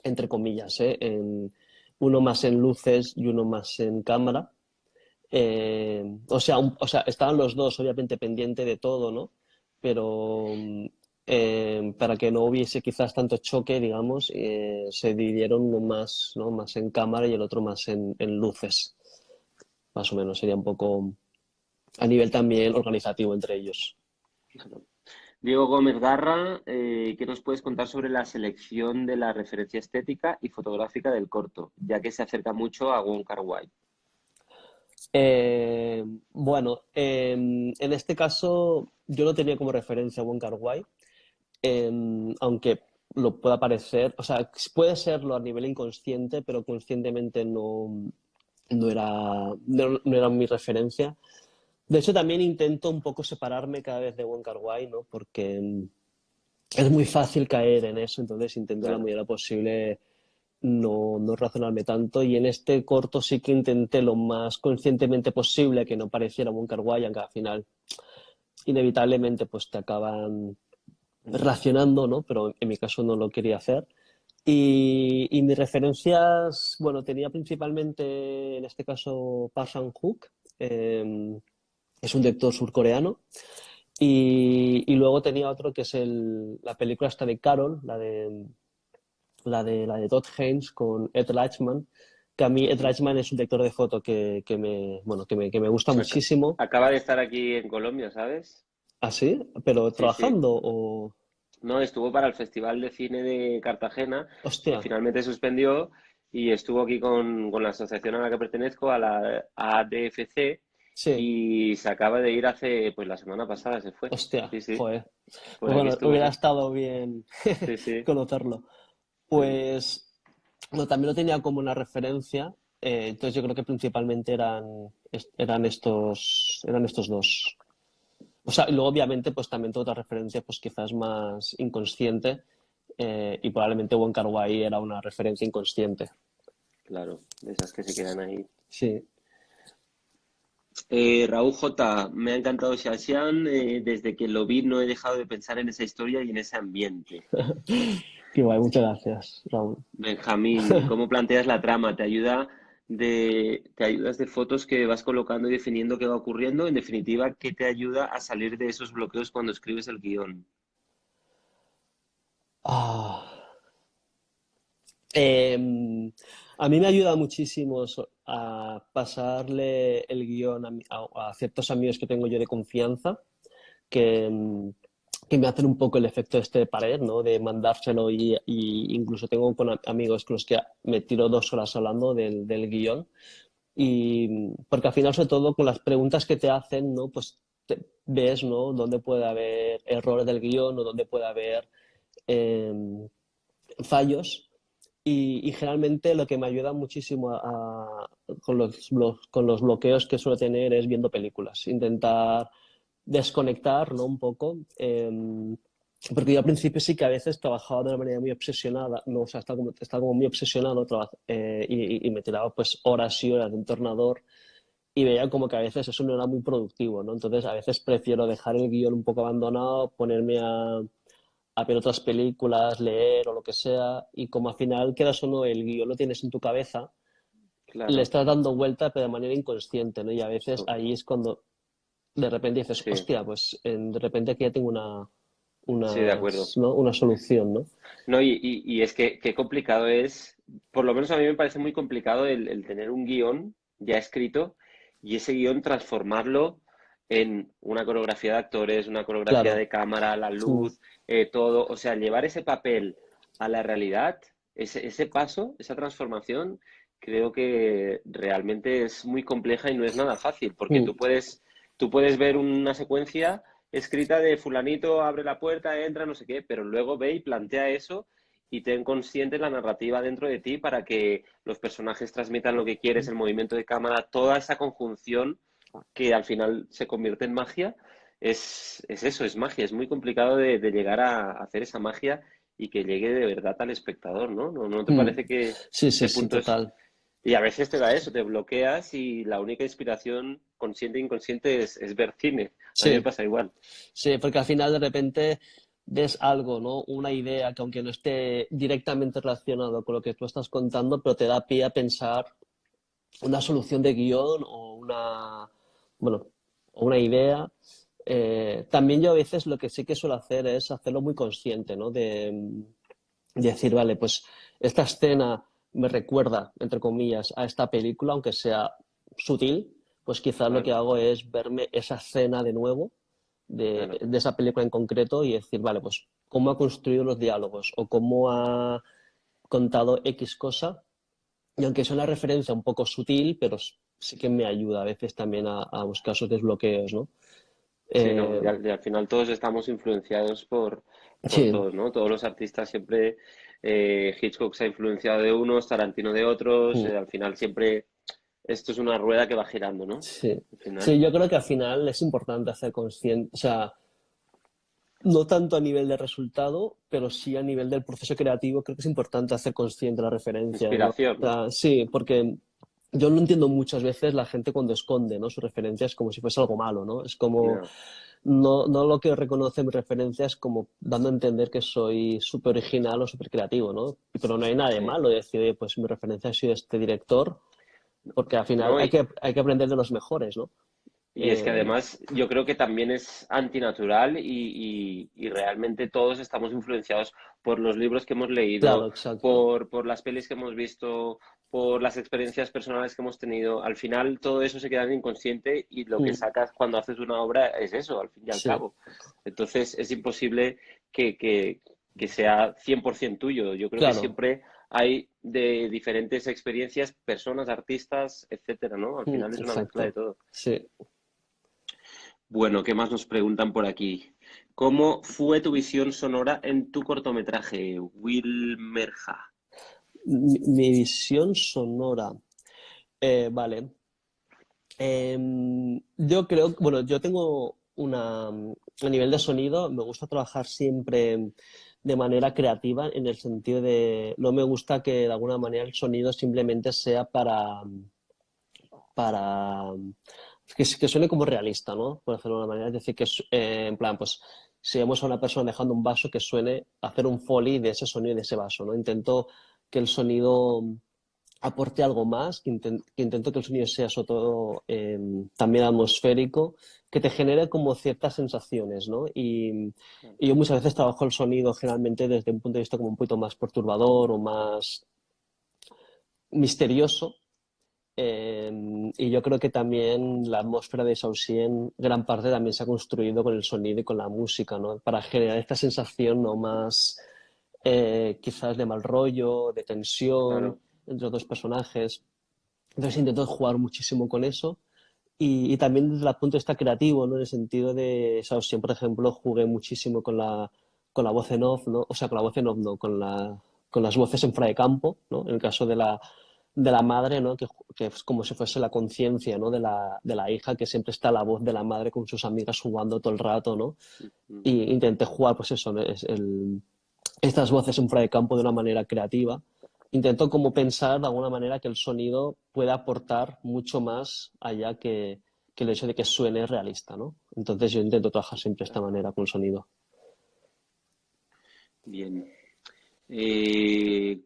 entre comillas, en uno más en luces y uno más en cámara. O sea, estaban los dos obviamente pendientes de todo, ¿no? Pero para que no hubiese quizás tanto choque, digamos, se dividieron uno más, ¿no? Más en cámara y el otro más en luces. Más o menos sería un poco a nivel también organizativo entre ellos. Diego Gómez Garra, ¿qué nos puedes contar sobre la selección de la referencia estética y fotográfica del corto, ya que se acerca mucho a Wong Kar-wai? Eh, bueno, en este caso yo no tenía como referencia a Wong Kar-wai, aunque lo pueda parecer, o sea, puede serlo a nivel inconsciente, pero conscientemente no era mi referencia. De hecho, también intento un poco separarme cada vez de Wong Kar-wai, ¿no? Porque es muy fácil caer en eso, entonces intento en la Claro, medida posible no razonarme tanto. Y en este corto sí que intenté lo más conscientemente posible que no pareciera Wong Kar-wai, aunque al final inevitablemente pues te acaban racionando, ¿no? Pero en mi caso no lo quería hacer. Y mis referencias, bueno, tenía principalmente en este caso Park Chan-wook, es un director surcoreano. Y luego tenía otro que es la película esta de Carol, la de Todd Haynes con Ed Lachman, que a mí Ed ujú. Lachman es un director de foto bueno, que me gusta Ac- muchísimo. Acaba de estar aquí en Colombia, ¿sabes? ¿Así? ¿Pero Sí, sí. trabajando o...? No, estuvo para el Festival de Cine de Cartagena, que Hostia, finalmente suspendió, y estuvo aquí con la asociación a la que pertenezco, a la ADFC, sí, y se acaba de ir hace, pues la semana pasada se fue. hostia, Sí, sí, joder. pues Pues aquí bueno, estuvo, hubiera sí. estado bien Sí, sí. conocerlo. Mm. Pues no, también lo tenía como una referencia, entonces yo creo que principalmente eran estos dos. O sea, y luego obviamente pues también toda otra referencia pues quizás más inconsciente, y probablemente Wong Kar-wai era una referencia inconsciente. Claro, de esas que se quedan ahí. Sí, Raúl J, me ha encantado Xiaxian. Desde que lo vi no he dejado de pensar en esa historia y en ese ambiente. qué guay, muchas gracias, Raúl. Benjamín, ¿cómo planteas la trama? ¿Te ayudas de fotos que vas colocando y definiendo qué va ocurriendo? En definitiva, ¿qué te ayuda a salir de esos bloqueos cuando escribes el guión? Ah, em, a mí me ayuda muchísimo a pasarle el guión a ciertos amigos que tengo yo de confianza, que, que me hacen un poco el efecto este de pared, ¿no? De mandárselo y incluso tengo amigos con los que me tiro 2 horas hablando del guión. Y porque al final, sobre todo con las preguntas que te hacen, ¿no? Pues ves, ¿no? Dónde puede haber errores del guión o dónde puede haber eh, fallos. Y generalmente lo que me ayuda muchísimo con los bloqueos que suelo tener es viendo películas. Intentar desconectar, ¿no? Un poco. Porque yo al principio sí que a veces trabajaba de una manera muy obsesionada, no, o sea, estaba como muy obsesionado y me tiraba pues horas y horas de un tornador y veía como que a veces eso no era muy productivo, ¿no? Entonces a veces prefiero dejar el guión un poco abandonado, ponerme a ver otras películas, leer o lo que sea, y como al final quedas o no, el guión lo tienes en tu cabeza, le Claro, estás dando vuelta pero de manera inconsciente, ¿no? Y a veces co- ahí es cuando de repente dices, sí, hostia, pues de repente aquí ya tengo sí, de acuerdo. ¿no? Una solución, ¿no? No, y es que qué complicado es, por lo menos a mí me parece muy complicado el tener un guión ya escrito y ese guión transformarlo en una coreografía de actores, una coreografía Claro. de cámara, la Mm. luz, todo. O sea, llevar ese papel a la realidad, ese paso, esa transformación, creo que realmente es muy compleja y no es nada fácil, porque Mm. tú puedes ver una secuencia escrita de fulanito abre la puerta, entra, no sé qué, pero luego ve y plantea eso y ten consciente la narrativa dentro de ti para que los personajes transmitan lo que quieres, el movimiento de cámara, toda esa conjunción que al final se convierte en magia, es eso, es magia, es muy complicado de llegar a hacer esa magia y que llegue de verdad al espectador, ¿no? ¿No te Mm. parece que Sí, sí, ese sí, punto total. Y a veces te da eso, te bloqueas y la única inspiración consciente e inconsciente es ver cine. A mí me Sí, pasa igual. sí, porque al final de repente ves algo, ¿no? Una idea que aunque no esté directamente relacionado con lo que tú estás contando, pero te da pie a pensar una solución de guión o bueno, o una idea. También yo a veces lo que sí que suelo hacer es hacerlo muy consciente, ¿no? De decir, vale, pues esta escena me recuerda, entre comillas, a esta película, aunque sea sutil, pues quizás lo que Claro, hago es verme esa escena de nuevo claro. de esa película en concreto y decir, vale, pues cómo ha construido los diálogos o cómo ha contado X cosa. Y aunque es una referencia un poco sutil, pero sí que me ayuda a veces también a buscar esos desbloqueos, ¿no? Sí, no, Eh, y al final todos estamos influenciados por sí, todos, ¿no? Todos los artistas siempre, Hitchcock se ha influenciado de unos, Tarantino de otros, mm, al final siempre esto es una rueda que va girando, ¿no? sí. Al final, Sí, yo creo que al final es importante hacer consciente, o sea, no tanto a nivel de resultado, pero sí a nivel del proceso creativo, creo que es importante hacer consciente las referencias, ¿no? O inspiración. sea, sí, porque yo no entiendo muchas veces la gente cuando esconde, ¿no? Sus referencias como si fuese algo malo, ¿no? Es como, No, no lo que reconoce mis referencias como dando a entender que soy súper original o súper creativo, ¿no? Pero no hay nada de sí. malo de decir, "Oye, pues mi referencia ha sido este director, porque al final No, hay que aprender de los mejores, ¿no? y es que Eh, además yo creo que también es antinatural y realmente todos estamos influenciados por los libros que hemos claro, leído, exacto. por las pelis que hemos visto, por las experiencias personales que hemos tenido. Al final todo eso se queda en el inconsciente y lo que Mm, sacas cuando haces una obra es eso, al fin y al sí, cabo. Entonces es imposible que, que, que sea 100% tuyo. Yo creo que claro. siempre hay de diferentes experiencias, personas, artistas, etcétera, ¿no? Al final es una mezcla de Exacto. todo. Sí. Bueno, ¿qué más nos preguntan por aquí? ¿Cómo fue tu visión sonora en tu cortometraje, Wilmerja? Mi visión sonora. Vale. Yo creo, bueno, yo tengo a nivel de sonido, me gusta trabajar siempre de manera creativa en el sentido de, no me gusta que de alguna manera el sonido simplemente sea para que suene como realista, ¿no? Por hacerlo de una manera, es decir, en plan, pues si vemos a una persona dejando un vaso que suene, hacer un foley de ese sonido y de ese vaso, ¿no? Intento que el sonido aporte algo más, que intento que el sonido sea sobre todo también atmosférico, que te genere como ciertas sensaciones, ¿no? Y yo muchas veces trabajo el sonido generalmente desde un punto de vista como un poquito más perturbador o más misterioso. Y yo creo que también la atmósfera de Saussure en gran parte también se ha construido con el sonido y con la música, ¿no? Para generar esta sensación no más quizás de mal rollo, de tensión Claro, entre los dos personajes. Entonces intento jugar muchísimo con eso y también desde el punto de vista creativo, ¿no? En el sentido de, Saussure, por ejemplo, jugué muchísimo con la voz en off, ¿no? O sea, con la voz en off, no, con las voces en fra de campo, ¿no? En el caso de la madre, ¿no? Que es como si fuese la conciencia, ¿no? De la hija, que siempre está la voz de la madre con sus amigas jugando todo el rato, ¿no? mm, Y intenté jugar, pues eso, ¿no? Estas voces en fuera de campo de una manera creativa. Intento como pensar de alguna manera que el sonido puede aportar mucho más allá que el hecho de que suene realista, ¿no? Entonces yo intento trabajar siempre de esta claro. manera con el sonido. Bien. Eh,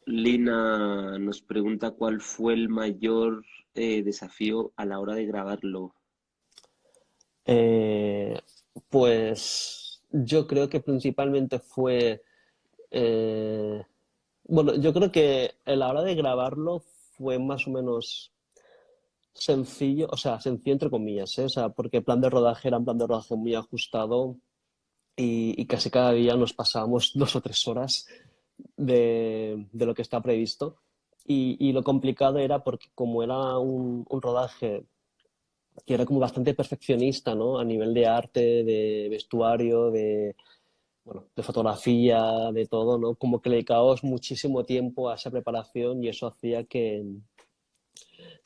Lina nos pregunta cuál fue el mayor desafío a la hora de grabarlo. Eh, pues yo creo que principalmente fue eh, bueno, yo creo que a la hora de grabarlo fue más o menos sencillo, o sea, sencillo entre comillas, ¿eh? O sea, porque el plan de rodaje era un plan de rodaje muy ajustado y casi cada día nos pasábamos 2 o 3 horas de lo que está previsto. Y lo complicado era porque como era un rodaje que era como bastante perfeccionista, ¿no? A nivel de arte, de vestuario, bueno, de fotografía, de todo, ¿no? Como que le dedicábamos muchísimo tiempo a esa preparación y eso hacía que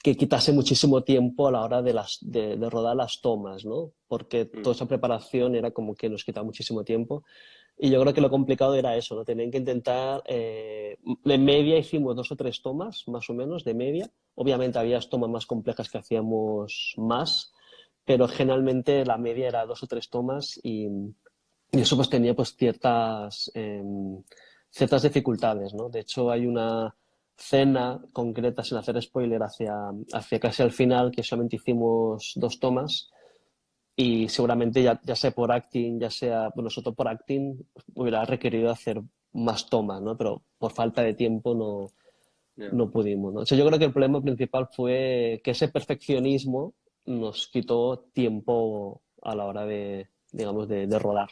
quitase muchísimo tiempo a la hora de rodar las tomas, ¿no? Porque toda Mm, esa preparación era como que nos quitaba muchísimo tiempo. Y yo creo que lo complicado era eso, ¿no? Tenían que intentar, en media hicimos 2 o 3 tomas, más o menos, de media. Obviamente había tomas más complejas que hacíamos más, pero generalmente la media era 2 o 3 tomas y eso pues tenía pues ciertas dificultades, ¿no? De hecho hay una cena concreta, sin hacer spoiler, hacia casi al final, que solamente hicimos 2 tomas y seguramente ya sea por acting, ya sea, bueno, nosotros por acting hubiera requerido hacer más tomas, ¿no? Pero por falta de tiempo Ya. no pudimos, ¿no? O sea, yo creo que el problema principal fue que ese perfeccionismo nos quitó tiempo a la hora de, digamos, de rodar.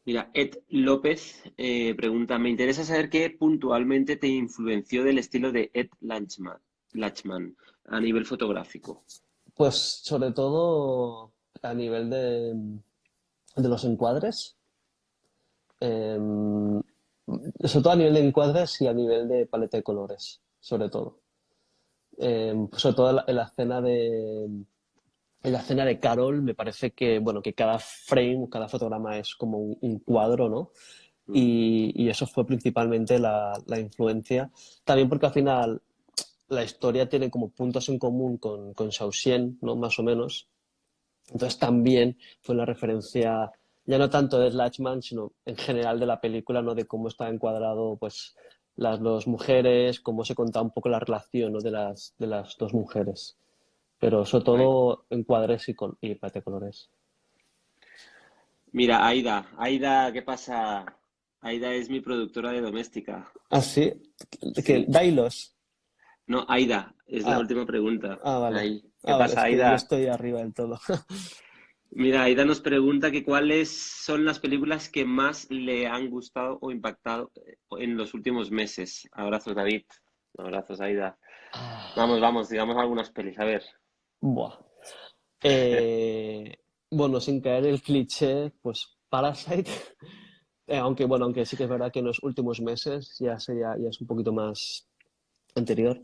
Mira, Ed López pregunta, me interesa saber qué puntualmente te influenció del estilo de Ed Lachman a nivel fotográfico. Pues sobre todo a nivel de los encuadres, eh, sobre todo a nivel de encuadres y a nivel de paleta de colores, sobre todo. Sobre todo en la escena de Carol, me parece que, bueno, que cada frame, cada fotograma es como un cuadro, ¿no? Mm, Y eso fue principalmente la influencia. También porque al final la historia tiene como puntos en común con Shaoxian, ¿no? Más o menos. Entonces también fue la referencia, ya no tanto de Lachman, sino en general de la película, ¿no? De cómo está encuadrado, pues, las dos mujeres, cómo se contaba un poco la relación, ¿no? de las dos mujeres. Pero sobre guay. todo encuadres y paleta de colores. Mira, Aida, ¿qué pasa? Aida es mi productora de doméstica. Ah, sí, que Sí. Dailos. No, Aida, es la Ah, última pregunta. vale. Ahí. ¿Qué Ah, vale, pasa, es que yo Aida? estoy arriba del todo. Mira, Aida nos pregunta que cuáles son las películas que más le han gustado o impactado en los últimos meses. Abrazos, David. Abrazos, Aida. Vamos, Ah, vamos, digamos algunas pelis. A ver. buah. Eh, bueno, sin caer el cliché, pues Parasite. Aunque bueno, aunque sí que es verdad que en los últimos meses ya es un poquito más anterior.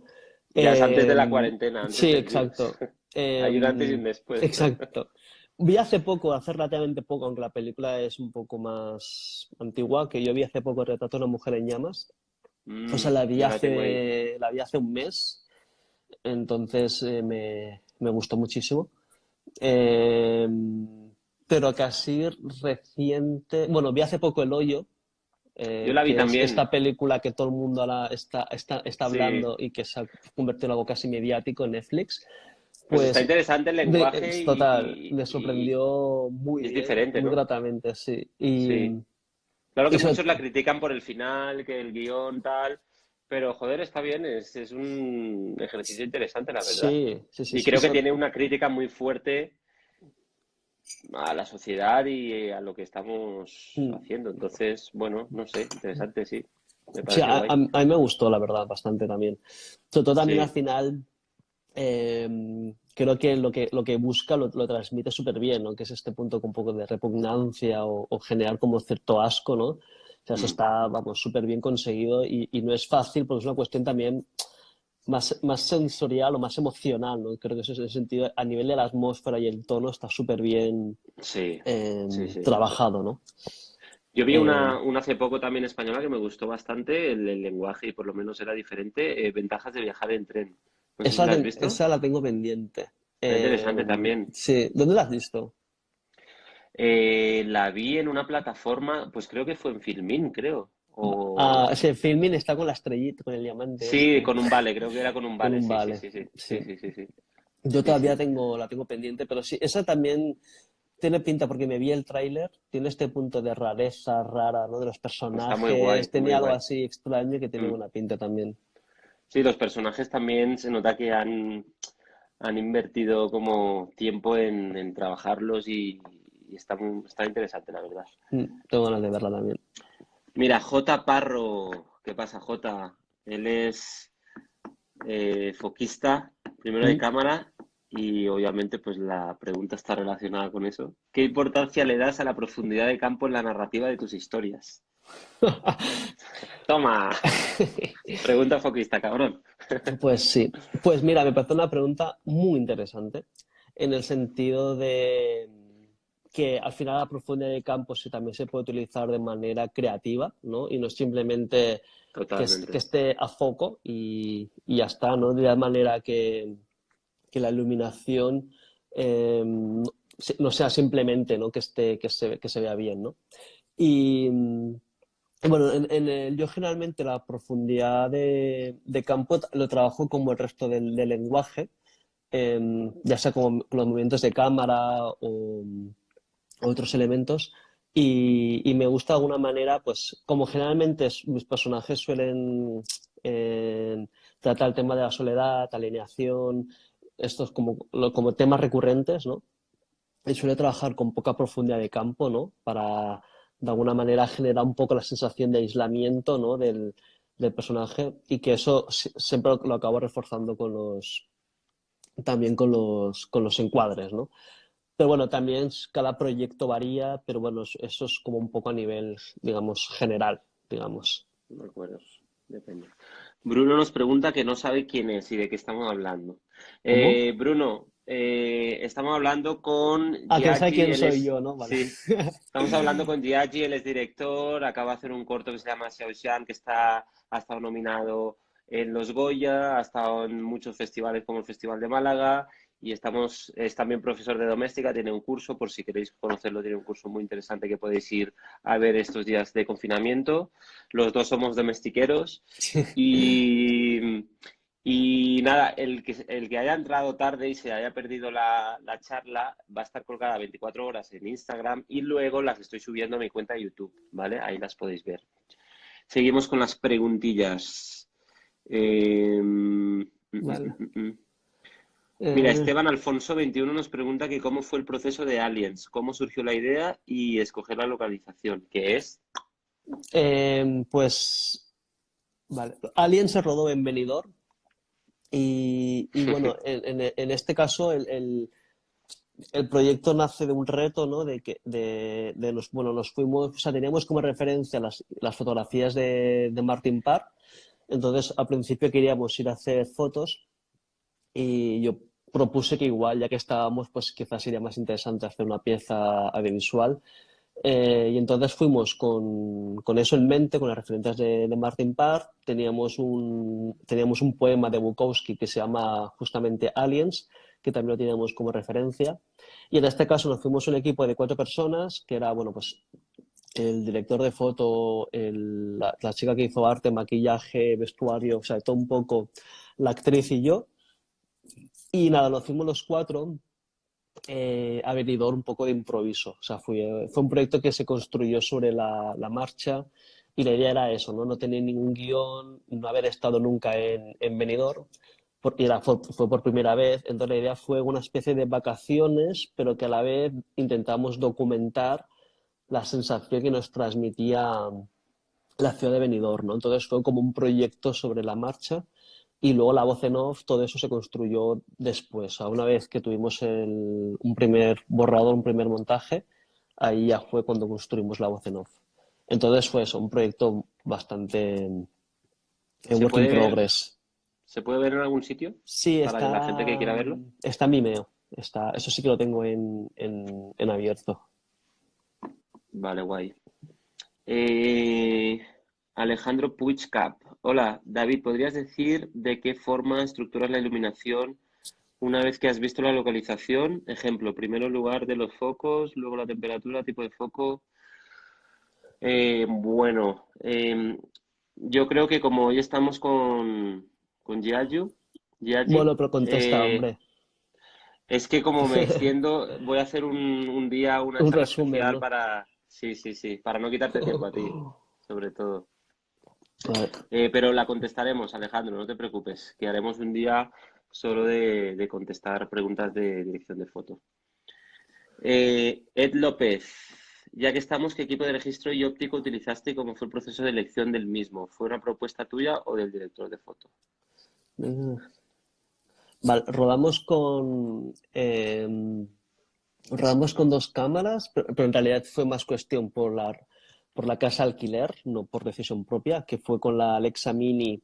Ya es antes de Eh, la cuarentena, antes sí, del virus. exacto. Hay un antes y un después. Exacto. Vi hace poco, hace relativamente poco, aunque la película es un poco más antigua, que yo vi hace poco Retrato de una mujer en llamas. O sea, Yo la tengo ahí. la vi hace un mes, entonces me gustó muchísimo. Eh, pero casi reciente, bueno, vi hace poco El Hoyo, Yo la vi que es también. esta película que todo el mundo ahora está Sí. hablando y que se ha convertido en algo casi mediático en Netflix. Pues está Pues interesante el lenguaje es total, me y sorprendió y muy es bien, diferente, muy ¿no? gratamente, sí. Sí. Claro Y que eso, muchos la critican por el final, que el guión tal, pero joder, está bien, es un ejercicio interesante, la verdad. sí, sí, sí, Y sí. creo que tiene una crítica muy fuerte a la sociedad y a lo que estamos haciendo. Entonces, bueno, no sé, interesante, sí. Me Sí, parece guay. a mí me gustó, la verdad, bastante también. Sobre todo también al Sí. final, creo que lo que busca lo transmite súper bien, ¿no? Que es este punto con un poco de repugnancia o generar como cierto asco, ¿no? O sea, eso Mm, está, vamos, súper bien conseguido y no es fácil porque es una cuestión también más sensorial o más emocional, ¿no? Creo que eso es el sentido, a nivel de la atmósfera y el tono está súper bien sí, sí, sí. trabajado, ¿no? Yo vi Eh, una hace poco también española que me gustó bastante, el lenguaje y por lo menos era diferente, Ventajas de viajar en tren. No sé si la has visto. esa la tengo pendiente. Está interesante también. Sí, ¿dónde la has visto? La vi en una plataforma, pues creo que fue en Filmin, creo. Ah, O ese Filmin está con la estrellita, con el diamante sí, este, con un vale, creo que era con un con vale, un sí, sí, vale. sí, sí, Sí. sí, sí, sí, sí, Yo sí, todavía sí. la tengo pendiente, pero sí, esa también tiene pinta porque me vi el tráiler, tiene este punto de rareza rara, ¿no? De los Está muy guay, personajes, muy tenía algo guay. así extraño que tiene Mm. buena pinta también. Sí, los personajes también se nota que han invertido como tiempo en trabajarlos y está interesante, la verdad. Tengo ganas de verla también. Mira, J. Parro, ¿qué pasa, J? Él es foquista, primero de Mm. cámara, y obviamente pues la pregunta está relacionada con eso. ¿Qué importancia le das a la profundidad de campo en la narrativa de tus historias? Toma, pregunta foquista, cabrón. Pues sí, pues mira, me parece una pregunta muy interesante en el sentido de que al final la profundidad de campo también se puede utilizar de manera creativa, ¿no? Y no es simplemente que Totalmente. esté a foco y ya está, ¿no? De la manera que la iluminación no sea simplemente, ¿no? Que se vea bien, ¿no? Y bueno, yo generalmente la profundidad de campo lo trabajo como el resto del lenguaje, ya sea como con los movimientos de cámara o otros elementos. Y me gusta de alguna manera, pues como generalmente mis personajes suelen tratar el tema de la soledad, alineación, estos como temas recurrentes, ¿no? Y suele trabajar con poca profundidad de campo, ¿no? Para de alguna manera generar un poco la sensación de aislamiento, ¿no? Del personaje y que eso siempre lo acabo reforzando también con los encuadres, ¿no? Pero bueno, también cada proyecto varía, pero bueno, eso es como un poco a nivel, digamos, general, digamos. De acuerdo, depende. Bruno nos pregunta que no sabe quién es y de qué estamos hablando. ¿Cómo? Bruno, estamos hablando con Ah, que no sabe Giagi, quién él soy es, yo, ¿no? Vale. sí, estamos hablando con Giagi, él es director, acaba de hacer un corto que se llama Xiaoxian, ha estado nominado en los Goya, ha estado en muchos festivales como el Festival de Málaga y es también profesor de doméstica, tiene un curso, por si queréis conocerlo, tiene un curso muy interesante que podéis ir a ver estos días de confinamiento. Los dos somos domestiqueros y, y nada, el que haya entrado tarde y se haya perdido la charla va a estar colgada 24 horas en Instagram y luego las estoy subiendo a mi cuenta de YouTube, ¿vale? Ahí las podéis ver. Seguimos con las preguntillas. Vale. Mira, Eh, Esteban Alfonso 21 nos pregunta que cómo fue el proceso de Aliens, cómo surgió la idea y escoger la localización, que es... pues, vale. Alien se rodó en Benidorm y bueno, en este caso el proyecto nace de un reto, ¿no? Bueno, nos fuimos, o sea, teníamos como referencia las fotografías de Martin Parr. Entonces, al principio queríamos ir a hacer fotos y yo propuse que igual, ya que estábamos, pues quizás sería más interesante hacer una pieza audiovisual. Y entonces fuimos con eso en mente, con las referencias de Martin Parr. Teníamos un poema de Bukowski que se llama justamente Aliens, que también lo teníamos como referencia. Y en este caso nos fuimos un equipo de 4 personas, que era, bueno, pues el director de foto, la chica que hizo arte, maquillaje, vestuario, o sea, todo un poco la actriz y yo. Y nada, nos fuimos los 4 a Benidorm un poco de improviso. O sea, fue un proyecto que se construyó sobre la marcha y la idea era eso, ¿no? No tener ningún guión, no haber estado nunca en Benidorm. Fue por primera vez, entonces la idea fue una especie de vacaciones, pero que a la vez intentamos documentar la sensación que nos transmitía la ciudad de Benidorm, ¿no? Entonces fue como un proyecto sobre la marcha y luego la voz en off, todo eso se construyó después. O sea, una vez que tuvimos un primer borrador, un primer montaje, ahí ya fue cuando construimos la voz en off. Entonces fue eso, un proyecto bastante ¿Se work in puede ver, progress. se puede ver en algún sitio Sí, para la gente que quiera verlo? está en Vimeo. Eso sí que lo tengo en abierto. Vale, guay. Eh, Alejandro Puigcap. Hola, David, ¿podrías decir de qué forma estructuras la iluminación una vez que has visto la localización? Ejemplo, primero el lugar de los focos, luego la temperatura, tipo de foco. Bueno, yo creo que como hoy estamos con Bueno, Giagi, pero contesta, hombre. es que como me extiendo, voy a hacer un día una Un charla resumen, especial ¿no? para, sí, sí, sí, para no quitarte tiempo a ti, sobre todo. A ver. Pero la contestaremos, Alejandro, no te preocupes, que haremos un día solo de contestar preguntas de dirección de foto. Ed López, ya que estamos, ¿qué equipo de registro y óptico utilizaste y cómo fue el proceso de elección del mismo? ¿Fue una propuesta tuya o del director de foto? Vale, rodamos con 2 cámaras, pero en realidad fue más cuestión por la casa alquiler, no por decisión propia, que fue con la Alexa Mini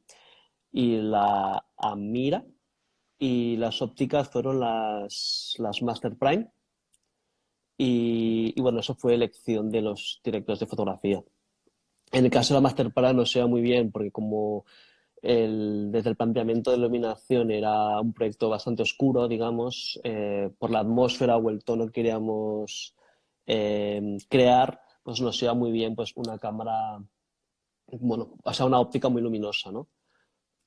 y la Amira, y las ópticas fueron las Master Prime. y bueno, eso fue elección de los directores de fotografía. En el caso de la Master Plan no se va muy bien porque como desde el planteamiento de iluminación era un proyecto bastante oscuro, digamos, por la atmósfera o el tono que queríamos crear, pues nos iba muy bien pues una cámara, bueno, o sea, una óptica muy luminosa, ¿no?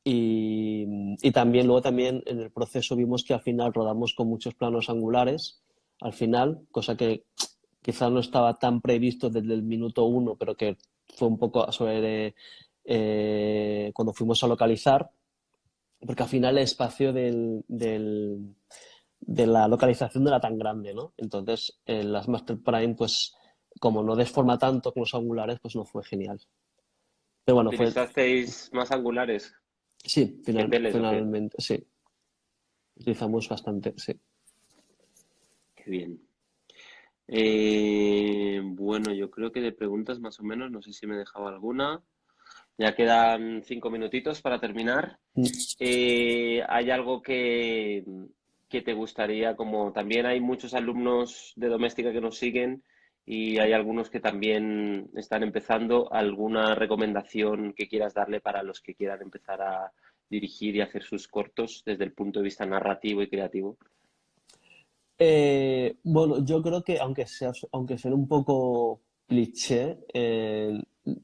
Y también luego también en el proceso vimos que al final rodamos con muchos planos angulares, al final, cosa que quizás no estaba tan previsto desde el minuto uno, pero que fue un poco sobre cuando fuimos a localizar, porque al final el espacio de la localización no era tan grande, ¿no? Entonces, las Master Prime, pues como no desforma tanto con los angulares, pues no fue genial. Pero bueno, ¿Utilizasteis más angulares sí, que teles o qué? finalmente, sí, utilizamos bastante, sí. Qué bien. Bueno, yo creo que de preguntas más o menos, no sé si me he dejado alguna. Ya quedan 5 minutitos para terminar. ¿Hay algo que te gustaría, como también hay muchos alumnos de doméstica que nos siguen y hay algunos que también están empezando, alguna recomendación que quieras darle para los que quieran empezar a dirigir y hacer sus cortos desde el punto de vista narrativo y creativo? Bueno, yo creo que aunque sea un poco cliché,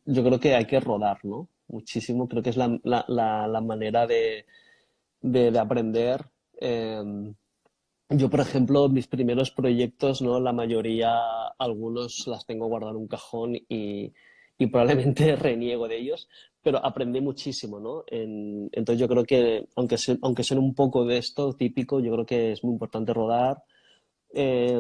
yo creo que hay que rodar, ¿no? Muchísimo. Creo que es la manera de aprender. Eh, yo, por ejemplo, mis primeros proyectos, ¿no? La mayoría, algunos las tengo guardados en un cajón y probablemente reniego de ellos, pero aprendí muchísimo, ¿no? Entonces yo creo que, aunque sea un poco de esto típico, yo creo que es muy importante rodar. Eh,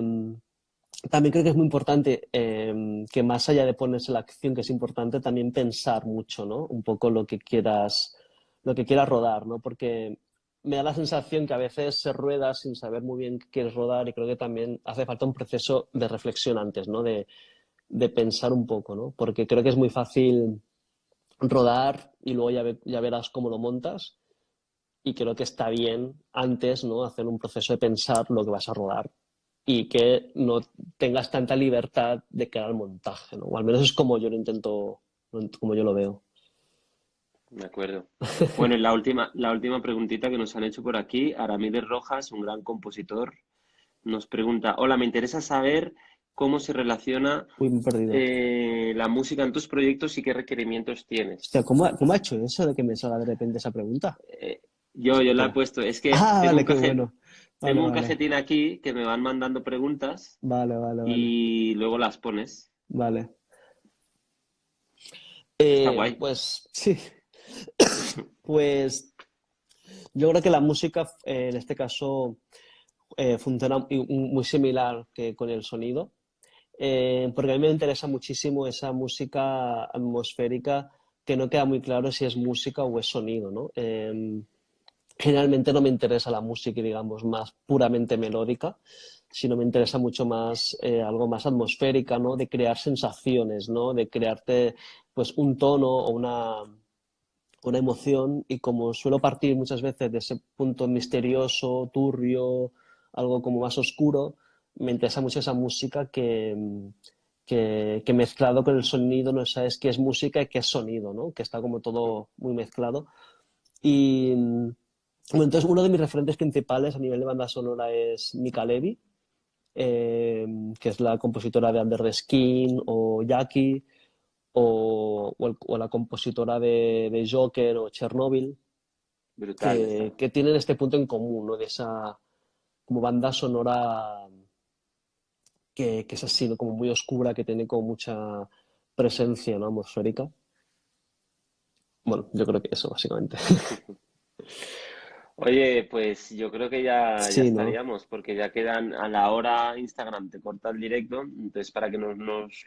También creo que es muy importante que más allá de ponerse la acción, que es importante, también pensar mucho, ¿no? Un poco lo que quieras rodar, ¿no? Porque me da la sensación que a veces se rueda sin saber muy bien qué quieres rodar y creo que también hace falta un proceso de reflexión antes, ¿no? De pensar un poco, ¿no? Porque creo que es muy fácil rodar y luego ya verás cómo lo montas y creo que está bien antes, ¿no? Hacer un proceso de pensar lo que vas a rodar y que no tengas tanta libertad de crear el montaje, ¿no? O al menos es como yo lo intento, como yo lo veo. De acuerdo. Bueno, y la última preguntita que nos han hecho por aquí, Aramírez Rojas, un gran compositor, nos pregunta, hola, me interesa saber cómo se relaciona Uy, me he perdido. la música en tus proyectos y qué requerimientos Hostia, tienes. cómo ha hecho eso de que me salga de repente esa pregunta? Yo la he Espera. puesto, es que Ah, vale, qué bueno. Vale, tengo un vale. cajetín aquí que me van mandando preguntas Vale, vale, vale. y luego las pones. Vale. Está guay. Pues sí, pues yo creo que la música en este caso funciona muy similar que con el sonido. Porque a mí me interesa muchísimo esa música atmosférica que no queda muy claro si es música o es sonido, ¿no? Generalmente no me interesa la música, digamos, más puramente melódica, sino me interesa mucho más algo más atmosférica, ¿no? De crear sensaciones, ¿no? De crearte pues un tono o una emoción y como suelo partir muchas veces de ese punto misterioso, turbio, algo como más oscuro, me interesa mucho esa música que mezclado con el sonido no sabes qué es música y qué es sonido, ¿no? Que está como todo muy mezclado. Y bueno, entonces uno de mis referentes principales a nivel de banda sonora es Mika Levi, eh, que es la compositora de Under the Skin o Jackie o la compositora de Joker o Chernobyl, Brutal. que tienen este punto en común, ¿no? De esa como banda sonora que es así, ¿no? Como muy oscura, que tiene como mucha presencia, ¿no? Atmosférica. Bueno, yo creo que eso, básicamente. Oye, pues yo creo que ya Sí, ¿no? estaríamos, porque ya quedan a la hora Instagram, te corta el directo, entonces para que nos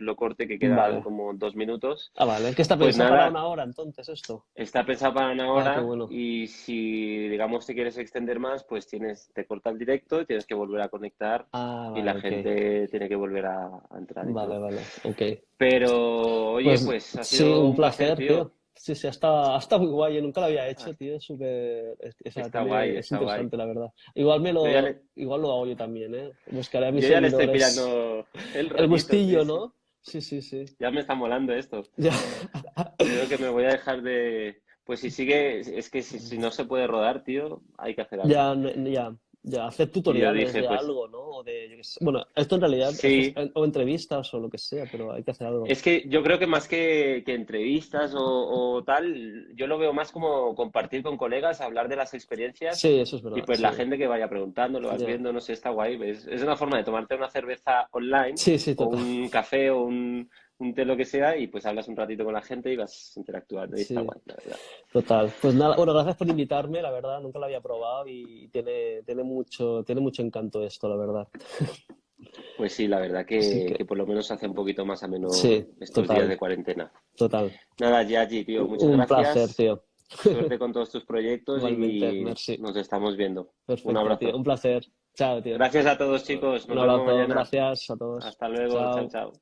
lo corte, que quedan Vale. como 2 minutos, Ah, vale. ¿Qué está pues pensado para nada, una hora entonces esto? está pensado para una Ah, qué hora bueno. y si, digamos, te quieres extender más, pues te corta el directo, tienes que volver a conectar Ah, y vale, la ok. gente tiene que volver a entrar y Vale, todo. vale, ok. Pero, oye, Pues pues ha sí, sido un un placer, placer, tío. tío. Sí, sí, está muy guay. Yo nunca lo había Ah, hecho, tío. Es súper. O sea, está guay, es está guay. interesante, la verdad. Yo ya le, Igual lo hago yo también, ¿eh? Buscaré a mis yo ya le estoy seguidores pillando el el rollito, sí, gustillo, sí. ¿no? Sí, sí, sí. Ya me está molando esto. Ya. Creo que me voy a dejar de... Pues si sigue, es que si no se puede rodar, tío, hay que hacer algo. Ya, ya. Hacer Y yo tutoriales dije, de pues algo, ¿no? O de, yo qué sé. Bueno, esto en realidad, sí. o entrevistas o lo que sea, pero hay que hacer algo. Es que yo creo que más que entrevistas o tal, yo lo veo más como compartir con colegas, hablar de las experiencias Sí, eso es y verdad, pues sí. la gente que vaya preguntando, lo vas Ya. viendo, no sé, está guay. Es una forma de tomarte una cerveza online Sí, sí, o total. un café o un té, lo que sea, y pues hablas un ratito con la gente y vas interactuando y está Sí, guay, la verdad. total. Pues nada, bueno, gracias por invitarme, la verdad, nunca lo había probado y tiene mucho encanto esto, la verdad. Pues sí, la verdad Así que que, por lo menos hace un poquito más ameno sí, estos días total, de cuarentena. total. Nada, Yaji, tío, muchas Un placer, gracias. tío. Suerte con todos tus proyectos Igualmente, y merci. nos estamos viendo. Un Perfecto, tío. abrazo. Un placer. Chao, tío. Gracias a todos, chicos. Un Nos vemos abrazo. mañana. Gracias a todos. Hasta luego. Chao, Chao. chao.